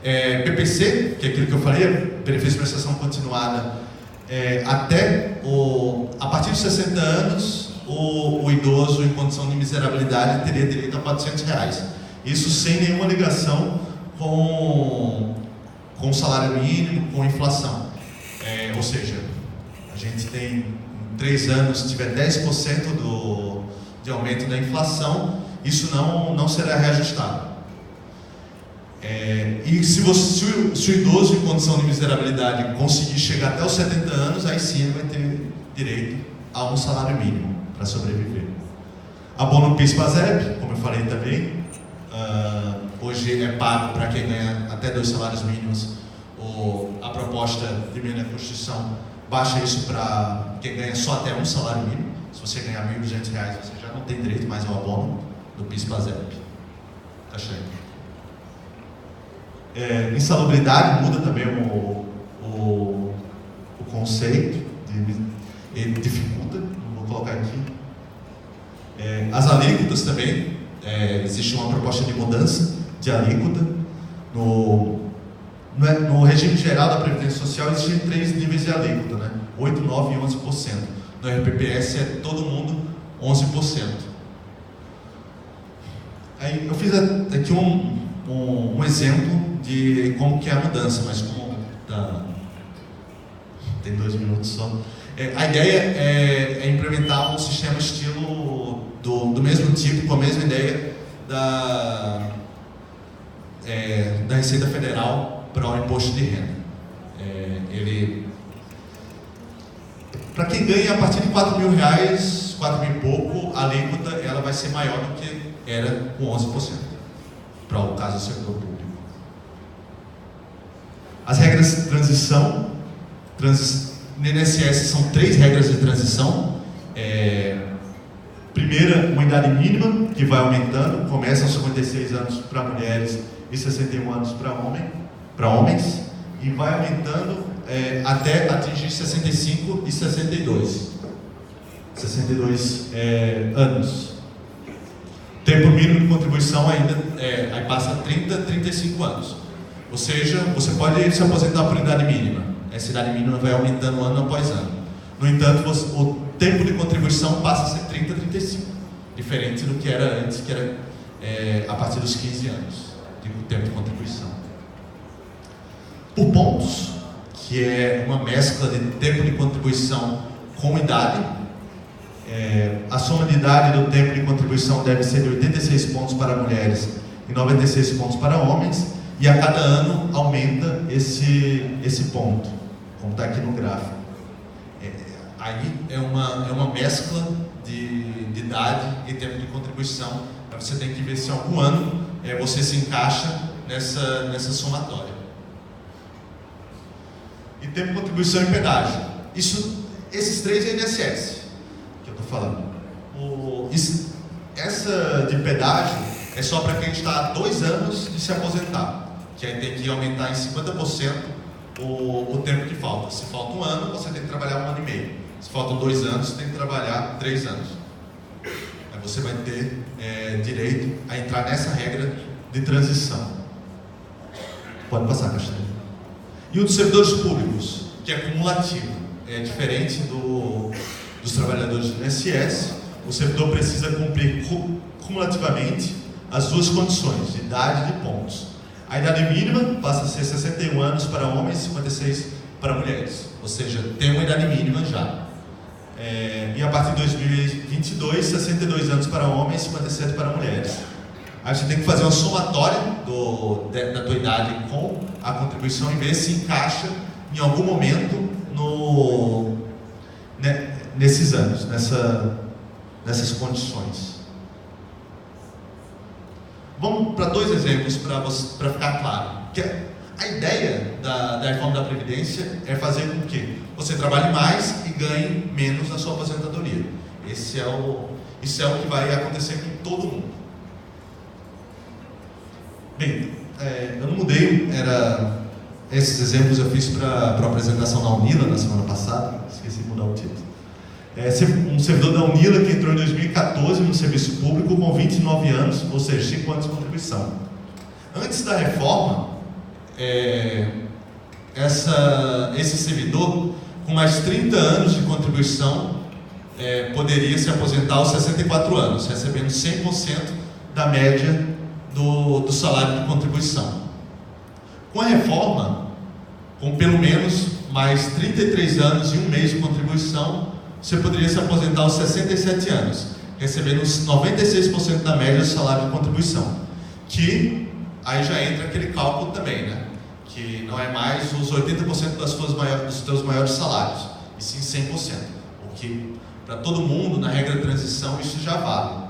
PPC, que é aquilo que eu falei, benefício de prestação continuada, a partir de 60 anos, o idoso em condição de miserabilidade teria direito a R$400. Isso sem nenhuma ligação com o salário mínimo, com a inflação. Ou seja, a gente tem, em 3 anos, se tiver 10% de aumento da inflação, isso não será reajustado. E se o idoso em condição de miserabilidade conseguir chegar até os 70 anos, aí sim ele vai ter direito a um salário mínimo para sobreviver. Abono PIS/PASEP, como eu falei também, hoje é pago para quem ganha até 2 salários mínimos. A proposta de emenda da Constituição baixa isso para quem ganha só até um salário mínimo. Se você ganhar R$1.200, você já não tem direito mais ao abono do PIS/PASEP. Tá cheio. Insalubridade muda também o conceito, ele dificulta, não vou colocar aqui. As alíquotas também, existe uma proposta de mudança de alíquota. No regime geral da Previdência Social existem 3 níveis de alíquota, né? 8%, 9% e 11%. No RPPS é todo mundo 11%. Aí eu fiz aqui um exemplo de como que é a mudança, mas como tem 2 minutos só. A ideia é implementar um sistema estilo do mesmo tipo, com a mesma ideia da Receita Federal para o imposto de renda. Para quem ganha a partir de R$4.000, R$4.000 e pouco, a alíquota ela vai ser maior do que era com 11%, para o caso do servidor público. As regras de transição, no INSS são 3 regras de transição. Primeira, uma idade mínima, que vai aumentando, começa aos 56 anos para mulheres e 61 anos para homens, e vai aumentando até atingir 65 e 62 anos. Tempo mínimo de contribuição ainda aí passa 30, 35 anos. Ou seja, você pode se aposentar por idade mínima. Essa idade mínima vai aumentando ano após ano. No entanto, o tempo de contribuição passa a ser 30, 35. Diferente do que era antes, que era a partir dos 15 anos de tempo de contribuição. Por pontos, que é uma mescla de tempo de contribuição com idade. A soma de idade do tempo de contribuição deve ser de 86 pontos para mulheres e 96 pontos para homens, e a cada ano aumenta esse ponto, como está aqui no gráfico. Aí é uma mescla de idade e tempo de contribuição. Você tem que ver se em algum ano você se encaixa nessa somatória. E tempo de contribuição e pedágio. Esses 3 é INSS que eu estou falando. Essa de pedágio é só para quem está há 2 anos de se aposentar, que aí tem que aumentar em 50% o tempo que falta. Se falta 1 ano, você tem que trabalhar 1 ano e meio. Se faltam 2 anos, você tem que trabalhar 3 anos. Aí você vai ter direito a entrar nessa regra de transição. Pode passar, Castanho. E o dos servidores públicos, que é cumulativo, é diferente dos trabalhadores do INSS. O servidor precisa cumprir cumulativamente as 2 condições, de idade e de pontos. A idade mínima passa a ser 61 anos para homens e 56 para mulheres, ou seja, tem uma idade mínima já. E a partir de 2022, 62 anos para homens e 57 para mulheres. Aí você tem que fazer uma somatória da tua idade com a contribuição e ver se encaixa em algum momento nesses anos, nessas condições. Vamos para 2 exemplos para ficar claro. Que a ideia da reforma da Previdência é fazer com que você trabalhe mais e ganhe menos na sua aposentadoria. Isso é o que vai acontecer com todo mundo. Bem, eu não mudei, esses exemplos eu fiz para a apresentação da Unila na semana passada, esqueci de mudar o título. Um servidor da Unila que entrou em 2014 no serviço público com 29 anos, ou seja, 5 anos de contribuição. Antes da reforma, esse servidor, com mais 30 anos de contribuição, poderia se aposentar aos 64 anos, recebendo 100% da média do salário de contribuição. Com a reforma, com pelo menos mais 33 anos e 1 mês de contribuição, você poderia se aposentar aos 67 anos, recebendo 96% da média do salário de contribuição, que aí já entra aquele cálculo também, né? Que não é mais os 80% dos teus maiores salários, e sim 100%, o que para todo mundo, na regra de transição, isso já vale,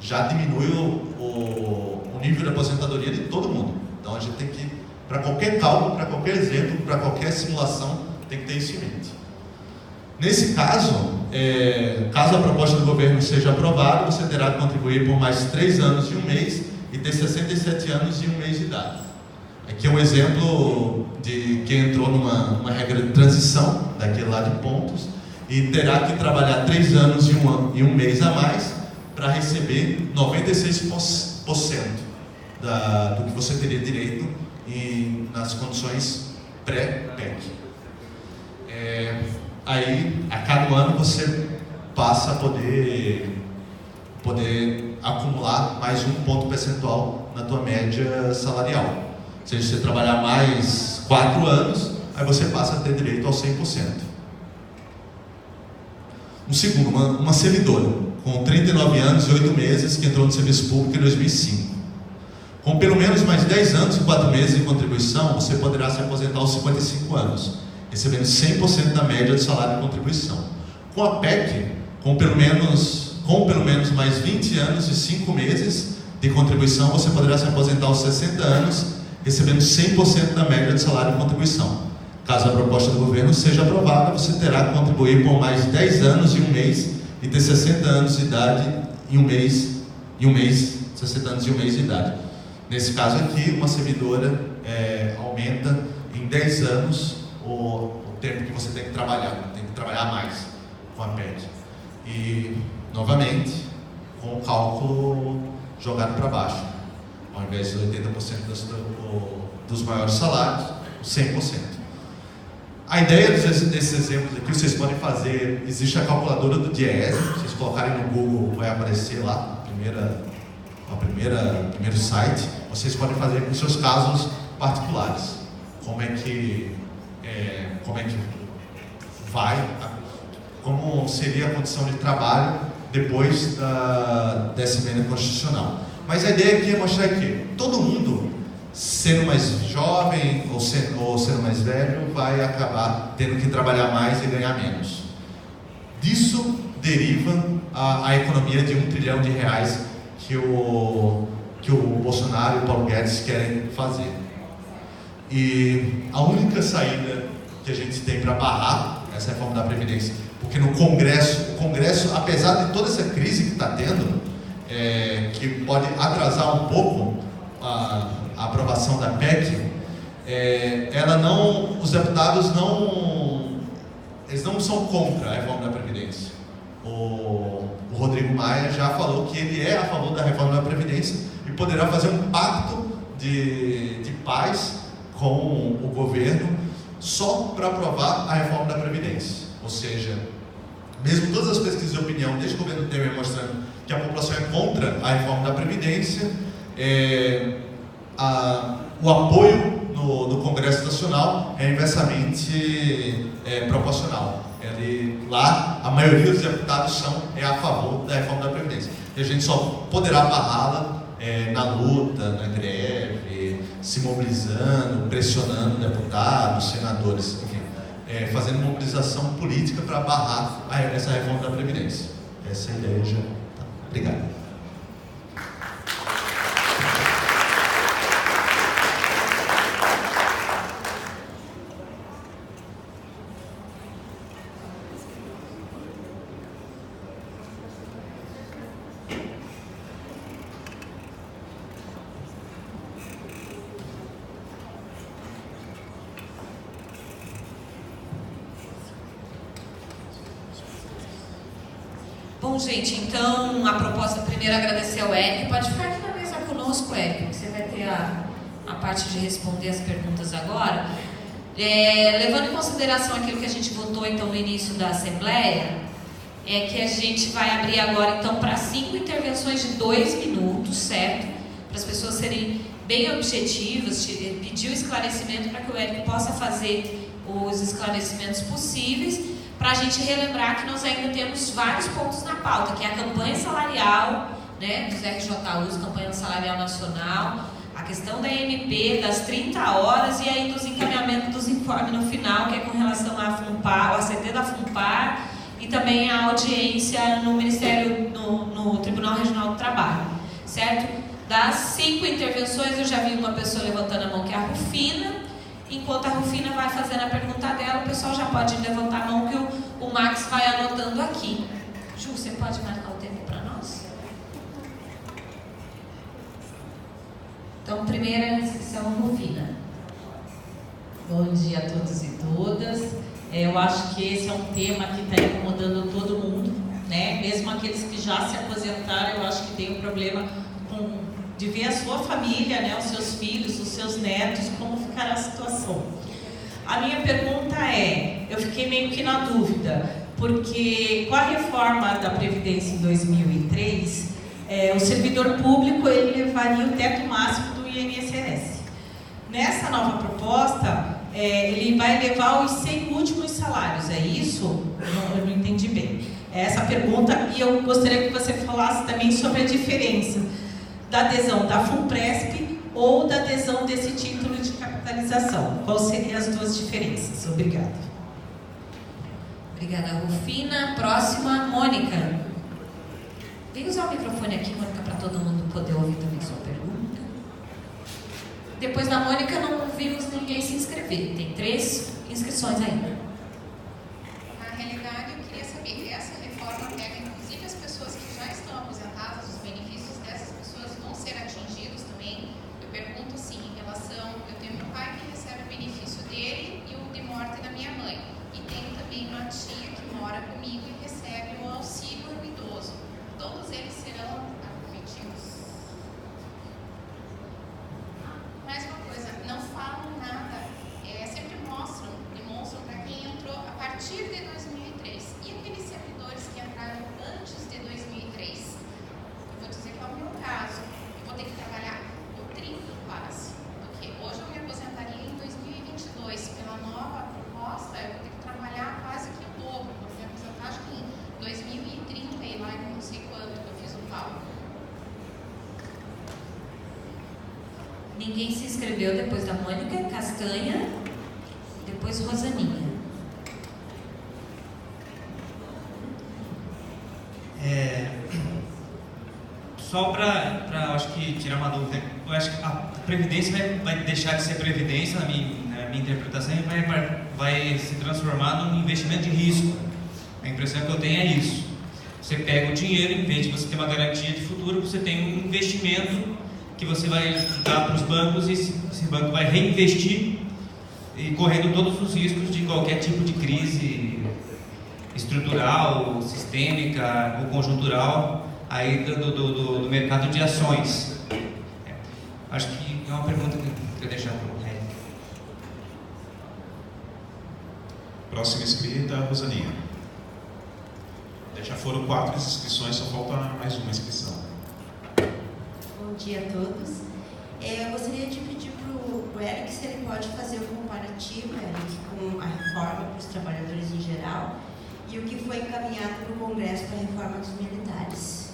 já diminui o nível de aposentadoria de todo mundo. Então a gente tem que, para qualquer cálculo, para qualquer exemplo, para qualquer simulação, tem que ter isso em mente. Nesse caso, caso a proposta do governo seja aprovada, você terá que contribuir por mais 3 anos e 1 mês e ter 67 anos e 1 mês de idade. Aqui é um exemplo de quem entrou numa regra de transição, daquele lá de pontos, e terá que trabalhar 3 anos e um mês a mais para receber 96% do que você teria direito nas condições pré-PEC. Aí, a cada ano, você passa a poder acumular mais um ponto percentual na tua média salarial. Ou seja, se você trabalhar mais 4 anos, aí você passa a ter direito ao 100%. Um segundo, uma servidora, com 39 anos e 8 meses, que entrou no serviço público em 2005. Com pelo menos mais 10 anos e 4 meses de contribuição, você poderá se aposentar aos 55 anos, recebendo 100% da média do salário de contribuição. Com a PEC, com pelo menos mais 20 anos e 5 meses de contribuição, você poderá se aposentar aos 60 anos, recebendo 100% da média do salário de contribuição. Caso a proposta do governo seja aprovada, você terá que contribuir por mais 10 anos e um mês e ter 60 anos de idade e um mês, 60 anos e um mês de idade. Nesse caso aqui, uma servidora aumenta em 10 anos o tempo que você tem que trabalhar mais com a PEC. E, novamente, com o cálculo jogado para baixo. Ao invés de 80% dos maiores salários, 100%. A ideia desses exemplos aqui, vocês podem fazer, existe a calculadora do Diese, se vocês colocarem no Google, vai aparecer lá, primeiro site. Vocês podem fazer com seus casos particulares. Como seria a condição de trabalho depois dessa emenda constitucional. Mas a ideia aqui é mostrar que todo mundo, sendo mais jovem ou sendo mais velho, vai acabar tendo que trabalhar mais e ganhar menos. Disso deriva a economia de R$1 trilhão que o Bolsonaro e o Paulo Guedes querem fazer. E a única saída que a gente tem para barrar essa reforma da Previdência, porque no Congresso, apesar de toda essa crise que está tendo, que pode atrasar um pouco a aprovação da PEC, os deputados eles não são contra a reforma da Previdência. O Rodrigo Maia já falou que ele é a favor da reforma da Previdência e poderá fazer um pacto de paz com o governo só para aprovar a reforma da Previdência. Ou seja, mesmo todas as pesquisas de opinião desde o governo Temer mostrando que a população é contra a reforma da Previdência, o apoio no Congresso Nacional é inversamente proporcional. Lá, a maioria dos deputados é a favor da reforma da Previdência. E a gente só poderá barrá-la na luta, na greve, se mobilizando, pressionando deputados, senadores, enfim, fazendo mobilização política para barrar essa reforma da Previdência. Essa é a ideia já. Tá. Obrigado. Bom, gente, então a proposta, primeiro agradecer ao Érico. Pode ficar aqui na mesa conosco, Érico, que você vai ter a parte de responder as perguntas agora. Levando em consideração aquilo que a gente votou então no início da Assembleia, que a gente vai abrir agora então para 5 intervenções de 2 minutos, certo? Para as pessoas serem bem objetivas, pedir o esclarecimento para que o Érico possa fazer os esclarecimentos possíveis, para a gente relembrar que nós ainda temos vários pontos na pauta, que é a campanha salarial, né, dos RJUs, campanha salarial nacional, a questão da MP, das 30 horas e aí dos encaminhamentos dos informes no final, que é com relação à FUNPAR, ao ACT da FUNPAR e também a audiência no Ministério, no Tribunal Regional do Trabalho, certo? Das 5 intervenções, eu já vi uma pessoa levantando a mão, que é a Rufina. Enquanto a Rufina vai fazendo a pergunta dela, o pessoal já pode levantar a mão que o Max vai anotando aqui. Ju, você pode marcar o tempo para nós? Então, primeira inscrição, Rufina. Bom dia a todos e todas. Eu acho que esse é um tema que está incomodando todo mundo, né? Mesmo aqueles que já se aposentaram, eu acho que tem um problema de ver a sua família, né? Os seus filhos, os seus netos, como ficará a situação. A minha pergunta é, eu fiquei meio que na dúvida, porque com a reforma da Previdência em 2003, o servidor público ele levaria o teto máximo do INSS. Nessa nova proposta, ele vai levar os 100 últimos salários, é isso? Eu não entendi bem. É essa a pergunta, e eu gostaria que você falasse também sobre a diferença da adesão da FUNPRESP ou da adesão desse título de capitalização. Quais seriam as duas diferenças? Obrigada. Obrigada, Rufina. Próxima, Mônica. Vem usar o microfone aqui, Mônica, para todo mundo poder ouvir também sua pergunta. Depois da Mônica, não vimos ninguém se inscrever. Tem 3 inscrições ainda. Na realidade, eu queria saber que essa reforma pega inclusive as pessoas que já estão aposentadas, os benefícios dessas pessoas vão ser atingidos também. Eu pergunto assim, em relação, eu tenho meu pai que recebe o benefício dele e o de morte da minha mãe. E tenho também uma tia que mora comigo e recebe o auxílio ao idoso. Todos eles serão acometidos. Mais uma coisa, não falam nada, sempre demonstram para quem entrou a partir de 2003. E aqueles servidores que entraram antes de 2003? Eu vou dizer que é o meu caso. Eu vou ter que trabalhar o triplo quase. Porque hoje eu me aposentaria em 2022. Pela nova proposta, eu vou ter que trabalhar quase que o dobro. Vou me aposentar acho que em 2030 e lá eu não sei quanto que eu fiz o cálculo. Ninguém se inscreveu depois da Mônica. Castanha. Depois Rosaninha. Só para acho que tirar uma dúvida, eu acho que a Previdência vai deixar de ser Previdência, na minha interpretação, e vai se transformar num investimento de risco. A impressão que eu tenho é isso. Você pega o dinheiro, em vez de você ter uma garantia de futuro, você tem um investimento que você vai dar para os bancos e esse banco vai reinvestir e correndo todos os riscos de qualquer tipo de crise estrutural, sistêmica ou conjuntural aí do mercado de ações. Acho que é uma pergunta que eu queria deixar para o Érico. Próxima inscrita, Rosaninha. Já foram 4 inscrições, só falta mais uma inscrição. Bom dia a todos. Eu gostaria de pedir para o Eric se ele pode fazer um comparativo, Eric, com a reforma para os trabalhadores em geral e o que foi encaminhado para o Congresso para a reforma dos militares.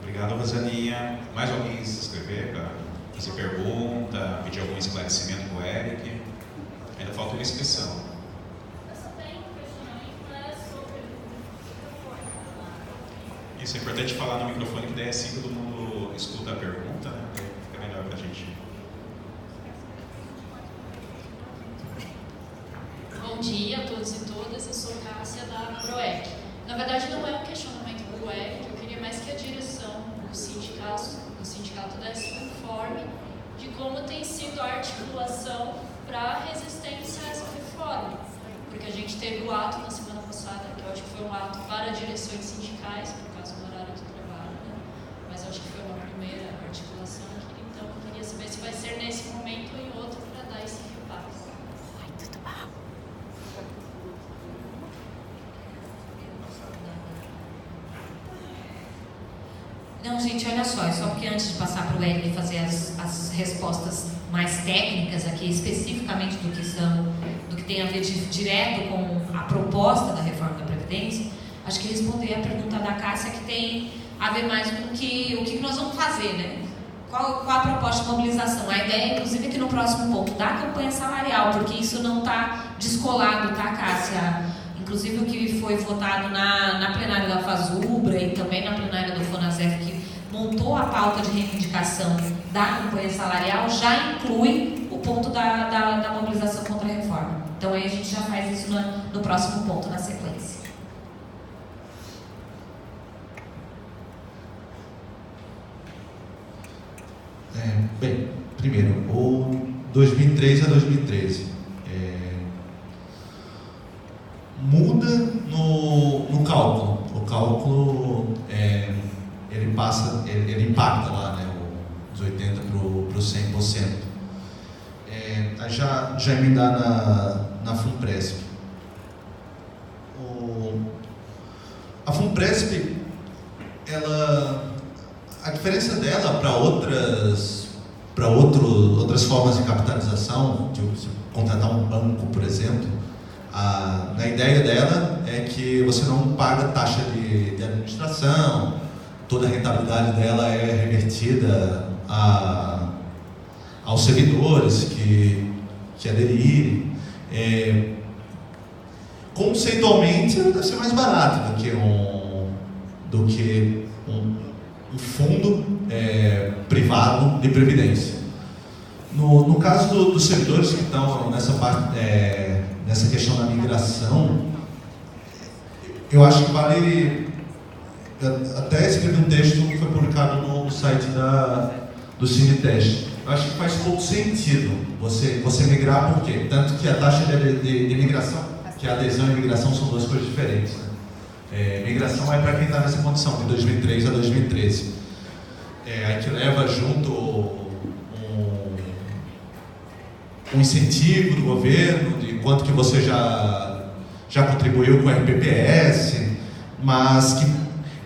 Obrigado, Rosaninha. Mais alguém se inscrever para fazer pergunta, pedir algum esclarecimento para o Eric? Ainda falta uma inscrição. Isso é importante falar no microfone, que daí assim todo mundo escuta a pergunta, né? Fica melhor para a gente. Bom dia a todos e todas, eu sou Cássia da PROEC. Na verdade não é um questionamento para o ERIC, eu queria mais que a direção do sindicato desse um informe de como tem sido a articulação para a resistência a essa reforma. Porque a gente teve o ato na semana passada, que eu acho que foi um ato para direções sindicais, por causa do horário do trabalho, né? Mas eu acho que foi uma primeira articulação aqui, então eu queria saber se vai ser nesse momento ou em outro para dar esse feedback. Tudo bom. Não, gente, olha só, é só porque antes de passar para o Eric fazer as respostas mais técnicas aqui, especificamente do que tem a ver direto com a proposta da reforma da Previdência, acho que responder a pergunta da Cássia que tem a ver mais com o que nós vamos fazer, né? Qual a proposta de mobilização? A ideia, inclusive, aqui no próximo ponto, da campanha salarial, porque isso não está descolado, tá, Cássia? Inclusive o que foi votado na plenária da FASUBRA e também na plenária do FONASEF, que montou a pauta de reivindicação da campanha salarial, já inclui o ponto da mobilização contra a reforma. Então aí a gente já faz isso no próximo ponto, na sequência. Bem, primeiro, o 2003 a 2013. Muda no cálculo. O cálculo ele impacta lá, né, os 80% para os 100%. Já emendar na FUNPRESP. A FUNPRESP, a diferença dela para outras formas de capitalização, de contratar um banco, por exemplo, na ideia dela é que você não paga taxa de administração, toda a rentabilidade dela é revertida aos servidores que aderirem. Conceitualmente, ela deve ser mais barato do que um fundo privado de previdência. No caso dos servidores que estão nessa questão da migração, eu acho que vale. Até escrevi um texto que foi publicado no site do Cinetest. Eu acho que faz pouco sentido você migrar, por quê? Tanto que a taxa de migração, que a adesão e migração são duas coisas diferentes, né? Migração é para quem está nessa condição, de 2003 a 2013. Aí que leva junto um incentivo do governo, de quanto que você já contribuiu com o RPPS, mas que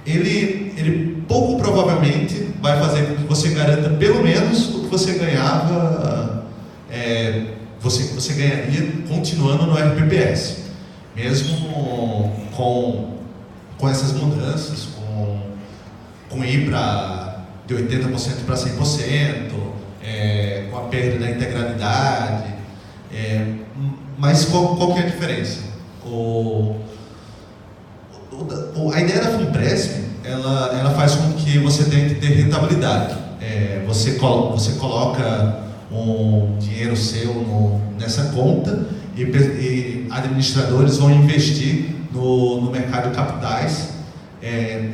ele pouco provavelmente vai fazer com que você garanta pelo menos o que você ganhava, você ganharia continuando no RPPS, mesmo com essas mudanças, com ir de 80% para 100%, com a perda da integralidade. Mas qual que é a diferença? A ideia da FUNPRESP, ela faz com que você tenha que ter rentabilidade. Você coloca um dinheiro seu nessa conta e administradores vão investir no mercado de capitais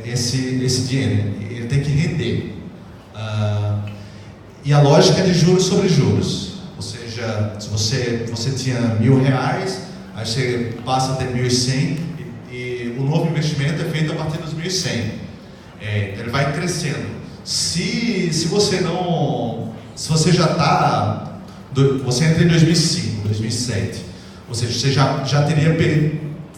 esse dinheiro. Ele tem que render. E a lógica é de juros sobre juros. Ou seja, se você tinha R$1.000, aí você passa a ter 1.100 e o novo investimento é feito a partir dos 1.100. Ele vai crescendo. Se você já está, você entra em 2005, 2007, ou seja,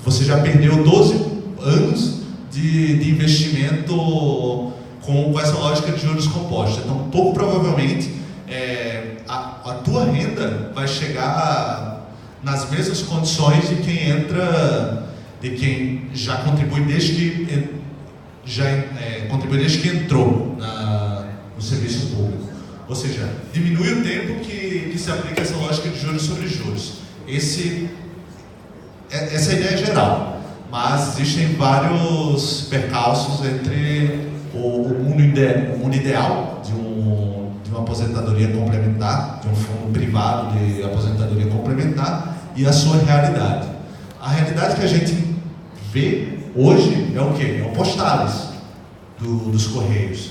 você já perdeu 12 anos de investimento com essa lógica de juros compostos. Então, pouco provavelmente, a tua renda vai chegar nas mesmas condições de quem já contribui desde que entrou no serviço público. Ou seja, diminui o tempo que se aplica essa lógica de juros sobre juros. Essa é a ideia geral, mas existem vários percalços entre o mundo ideal de uma aposentadoria complementar, de um fundo privado de aposentadoria complementar, e a sua realidade. A realidade que a gente vê hoje é o quê? É o Postales dos Correios,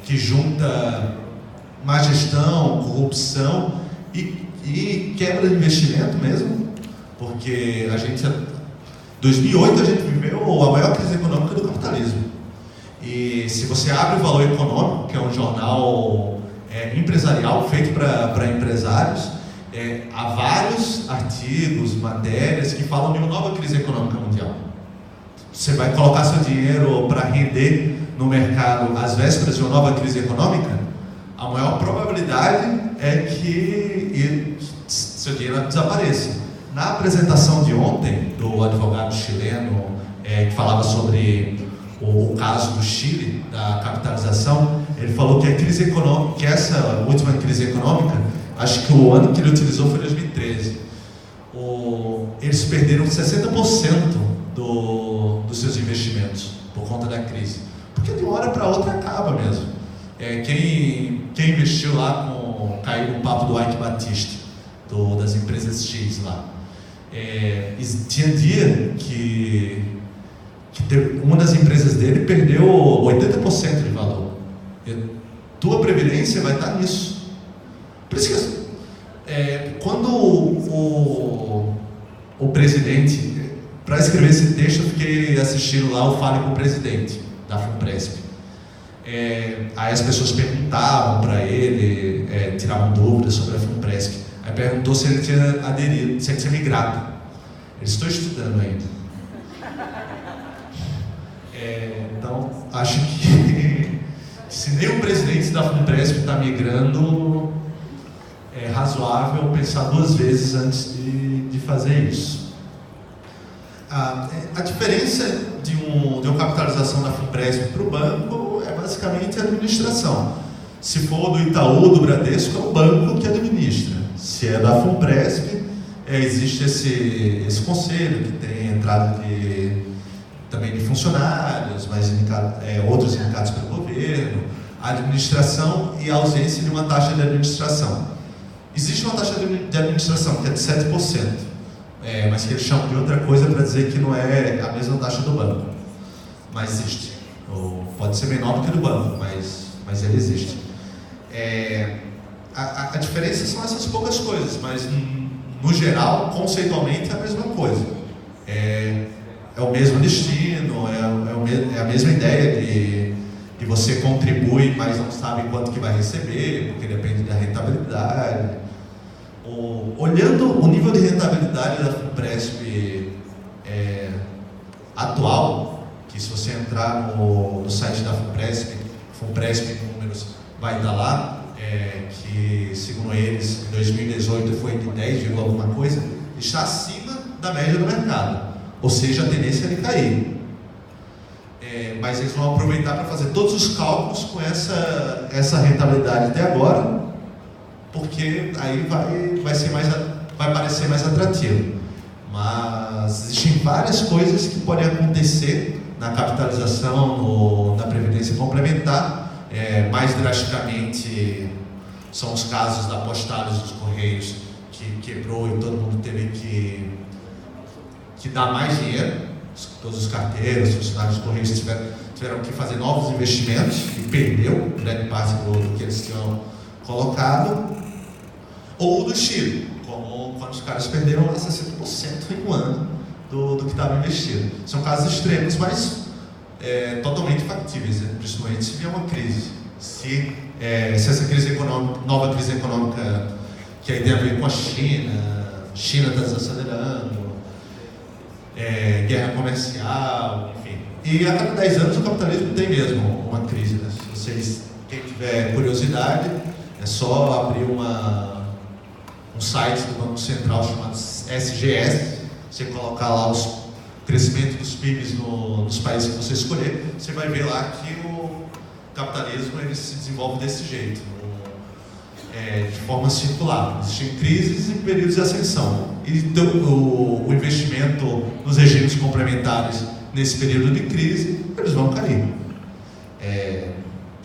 que junta má gestão, corrupção e quebra de investimento mesmo, porque 2008 a gente viveu a maior crise econômica do capitalismo. E se você abre o Valor Econômico, que é um jornal empresarial feito para empresários, há vários artigos, matérias que falam de uma nova crise econômica mundial. Você vai colocar seu dinheiro para render no mercado às vésperas de uma nova crise econômica, a maior probabilidade é que seu dinheiro desapareça. Na apresentação de ontem do advogado chileno que falava sobre o caso do Chile, da capitalização, ele falou que a crise econômica, que essa última crise econômica, acho que o ano que ele utilizou foi 2013. Eles perderam 60% dos seus investimentos por conta da crise. Porque de uma hora para outra acaba mesmo. Quem investiu lá caiu no papo do Ike Batista, das empresas X lá. Tinha dia que uma das empresas dele perdeu 80% de valor. tua previdência vai estar nisso. Por isso que quando o presidente, para escrever esse texto, eu fiquei assistindo lá o Fale com o Presidente da FUNPRESP. Aí as pessoas perguntavam para ele, tiravam dúvidas sobre a FUNPRESP. Aí perguntou se ele tinha aderido, se ele tinha migrado. Eu estou estudando ainda. Então, acho que se nem o presidente da FUNPRESP está migrando, é razoável pensar 2 vezes antes de fazer isso. A diferença de uma capitalização da FUNPRESP para o banco é basicamente a administração. Se for do Itaú, do Bradesco, é o banco que administra. Se é da FUNPRESP, existe esse conselho que tem entrada também de funcionários, mas outros indicados pelo governo, a administração e a ausência de uma taxa de administração. Existe uma taxa de administração que é de 7%, mas que eles chamam de outra coisa para dizer que não é a mesma taxa do banco. Mas existe. Ou pode ser menor do que do banco, mas ele existe. A diferença são essas poucas coisas, mas no geral, conceitualmente, é a mesma coisa. É o mesmo destino, é a mesma ideia de você contribui, mas não sabe quanto que vai receber, porque depende da rentabilidade. Olhando o nível de rentabilidade da FUNPRESP atual, que se você entrar no site da FUNPRESP em números, vai estar lá, que segundo eles, em 2018 foi de 10, alguma coisa, está acima da média do mercado. Ou seja, a tendência é de cair. Mas eles vão aproveitar para fazer todos os cálculos com essa rentabilidade até agora, porque aí vai parecer mais atrativo. Mas existem várias coisas que podem acontecer na capitalização, na previdência complementar. Mais drasticamente são os casos da Postados dos Correios, que quebrou e todo mundo teve que dar mais dinheiro. Todos os carteiros, os funcionários dos Correios tiveram que fazer novos investimentos e perdeu grande parte do que eles tinham colocado. Ou do Chile, como quando os caras perderam 60% em um ano do que estava investido. São casos extremos, mas totalmente factíveis, principalmente se vier uma crise. Se essa crise econômica, nova crise econômica, que aí tem a ver com a China está desacelerando, guerra comercial, enfim. E a cada 10 anos o capitalismo tem mesmo uma crise, né? Quem tiver curiosidade, é só abrir um site do Banco Central chamado SGS, você colocar lá o crescimento dos PIBs nos países que você escolher, você vai ver lá que o capitalismo ele se desenvolve desse jeito, de forma circular. Existem crises e períodos de ascensão. Então, o investimento nos regimes complementares nesse período de crise, eles vão cair.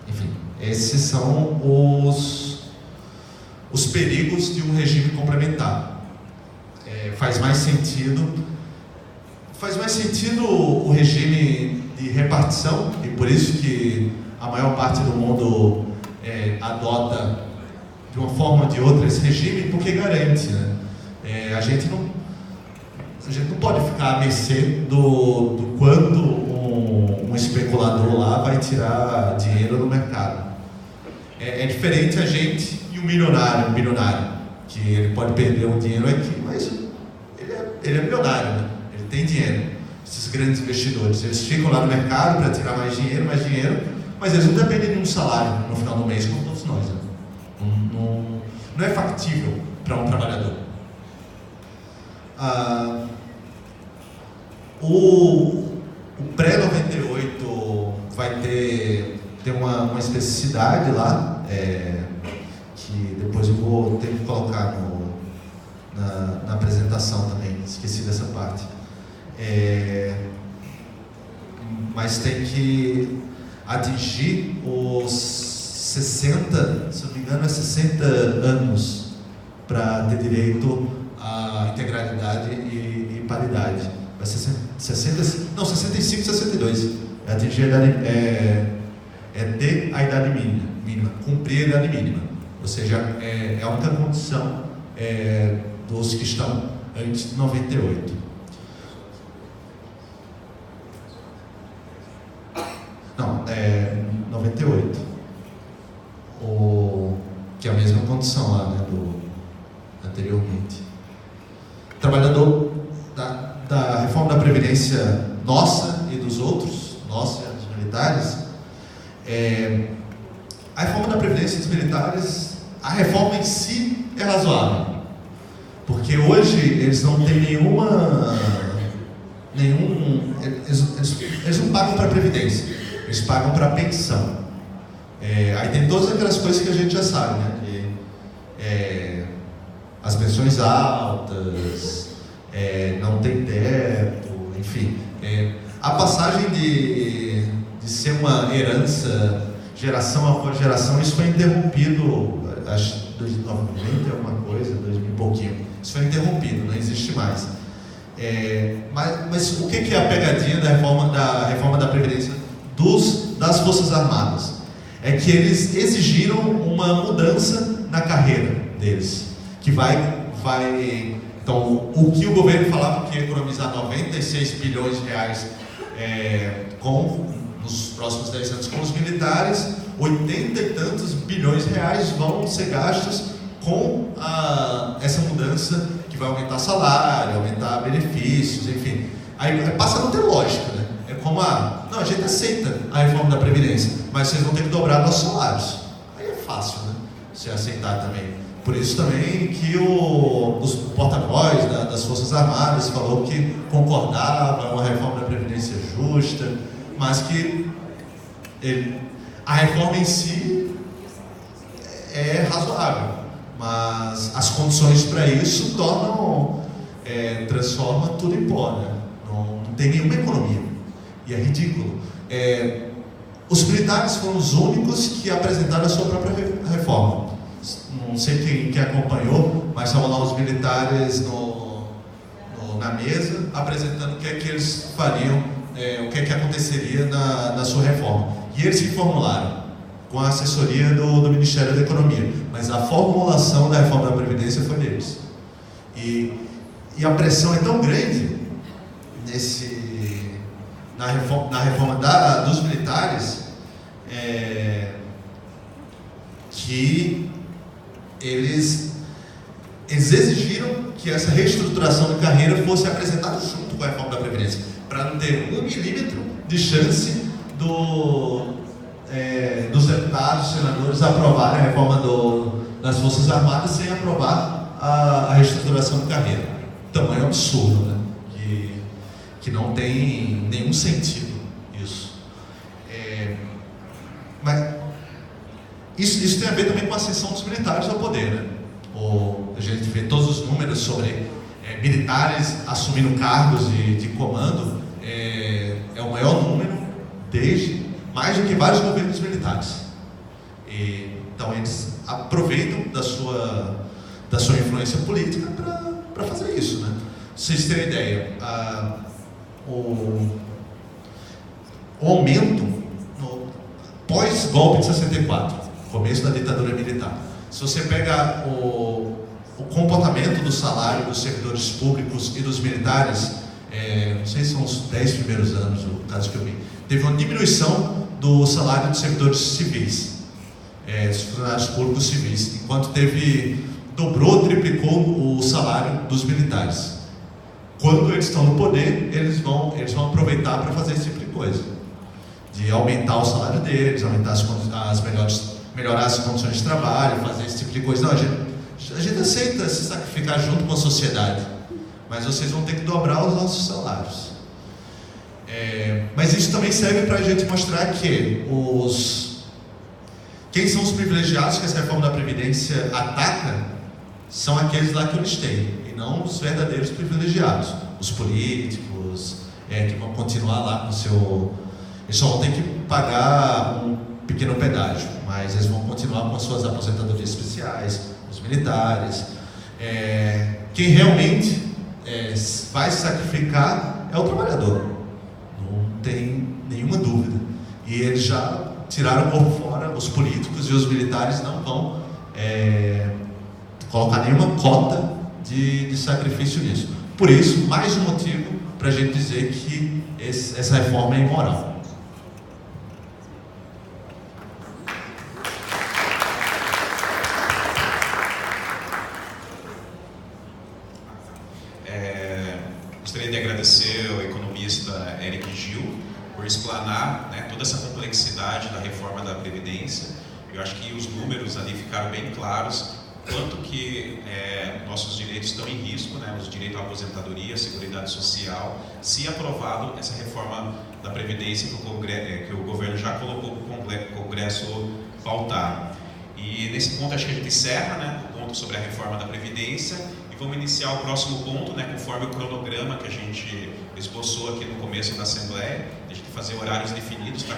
Enfim, esses são os perigos de um regime complementar. Faz mais sentido o regime de repartição, e por isso que a maior parte do mundo adota de uma forma ou de outra esse regime, porque garante, né? A gente não pode ficar à mercê do quanto um especulador lá vai tirar dinheiro do mercado. É diferente a gente e o bilionário, que ele pode perder um dinheiro aqui, mas ele é milionário, né? Ele tem dinheiro. Esses grandes investidores, eles ficam lá no mercado para tirar mais dinheiro, mas eles não dependem de um salário no final do mês, como todos nós, né? Não é factível para um trabalhador. O pré-98 vai ter uma especificidade lá, que depois eu vou ter que colocar na apresentação também, esqueci dessa parte. Mas tem que atingir os 60, se não me engano, 60 anos para ter direito à integralidade e paridade. Vai ser 65, 62. É atingir a idade, ter a idade mínima. mínima, cumprir a idade mínima. Ou seja, é a única condição dos que estão antes de 98. Não, 98. Que é a mesma condição lá, né, anteriormente. Trabalhador da reforma da Previdência nossa e dos outros, nossa e dos militares, a reforma da Previdência dos militares, a reforma em si é razoável, porque hoje eles não têm eles não pagam para a Previdência, eles pagam para a pensão. Aí tem todas aquelas coisas que a gente já sabe, né? As pensões altas, não tem teto, enfim. A passagem de ser uma herança, geração após geração, isso foi interrompido, acho que 2090 é alguma coisa, 2000 e pouquinho. Isso foi interrompido, não existe mais. Mas o que é a pegadinha da reforma da Previdência das Forças Armadas? É que eles exigiram uma mudança na carreira deles, que então, o que o governo falava que ia economizar 96 bilhões de reais nos próximos 10 anos com os militares, 80 e tantos bilhões de reais vão ser gastos com essa mudança que vai aumentar salário, aumentar benefícios, enfim. Aí passa a não ter lógica, né? É como não, a gente aceita a reforma da Previdência, mas vocês vão ter que dobrar nossos salários. Aí é fácil, né? Você aceitar também. Por isso também que os porta-voz das Forças Armadas falou que concordava uma reforma da Previdência justa, mas que a reforma em si é razoável, mas as condições para isso transformam tudo em pó, né? Não tem nenhuma economia, e é ridículo. Os militares foram os únicos que apresentaram a sua própria reforma. Não sei quem acompanhou, mas estavam lá os militares na mesa apresentando o que é que eles fariam, o que é que aconteceria na sua reforma. E eles se formularam com a assessoria do Ministério da Economia, mas a formulação da reforma da Previdência foi deles. E a pressão é tão grande na reforma dos militares que eles exigiram que essa reestruturação de carreira fosse apresentada junto com a reforma da Previdência, para não ter 1 milímetro de chance dos deputados, senadores aprovarem a reforma das Forças Armadas sem aprovar a reestruturação de carreira. Tamanho absurdo, né? Que não tem nenhum sentido isso. Mas isso tem a ver também com a ascensão dos militares ao poder, né? A gente vê todos os números sobre militares assumindo cargos de comando, é o maior número mais do que vários governos militares. Então eles aproveitam da sua influência política para fazer isso, né? Vocês terem ideia, o aumento pós-golpe de 64, começo da ditadura militar. Se você pega o comportamento do salário dos servidores públicos e dos militares, não sei se são os 10 primeiros anos, o caso que eu vi, teve uma diminuição do salário dos servidores civis, dos funcionários públicos civis, enquanto dobrou, triplicou o salário dos militares. Quando eles estão no poder, eles vão aproveitar para fazer esse tipo de coisa, de aumentar o salário deles, aumentar melhorar as condições de trabalho, fazer esse tipo de coisa. Não, a gente aceita se sacrificar junto com a sociedade, mas vocês vão ter que dobrar os nossos salários. Mas isso também serve para a gente mostrar que quem são os privilegiados que essa reforma da Previdência ataca são aqueles lá que eu listei, e não os verdadeiros privilegiados, os políticos, que vão continuar lá com o seu... Eles só vão ter que pagar um pequeno pedágio, mas eles vão continuar com as suas aposentadorias especiais, os militares. Quem realmente vai se sacrificar é o trabalhador, não tem nenhuma dúvida. E eles já tiraram por fora, os políticos e os militares não vão colocar nenhuma cota de sacrifício nisso. Por isso, mais um motivo para a gente dizer que essa reforma é imoral. Gostaria de agradecer ao economista Eric Gil por explanar, né, toda essa complexidade da reforma da Previdência. Eu acho que os números ali ficaram bem claros, quanto que nossos direitos estão em risco, né, os direitos à aposentadoria, à Seguridade Social, se aprovado essa reforma da Previdência que o governo já colocou para o Congresso pautar. E nesse ponto acho que a gente encerra, né, o ponto sobre a reforma da Previdência. Vamos iniciar o próximo ponto, né, conforme o cronograma que a gente esboçou aqui no começo da Assembleia, a gente fazer horários definidos para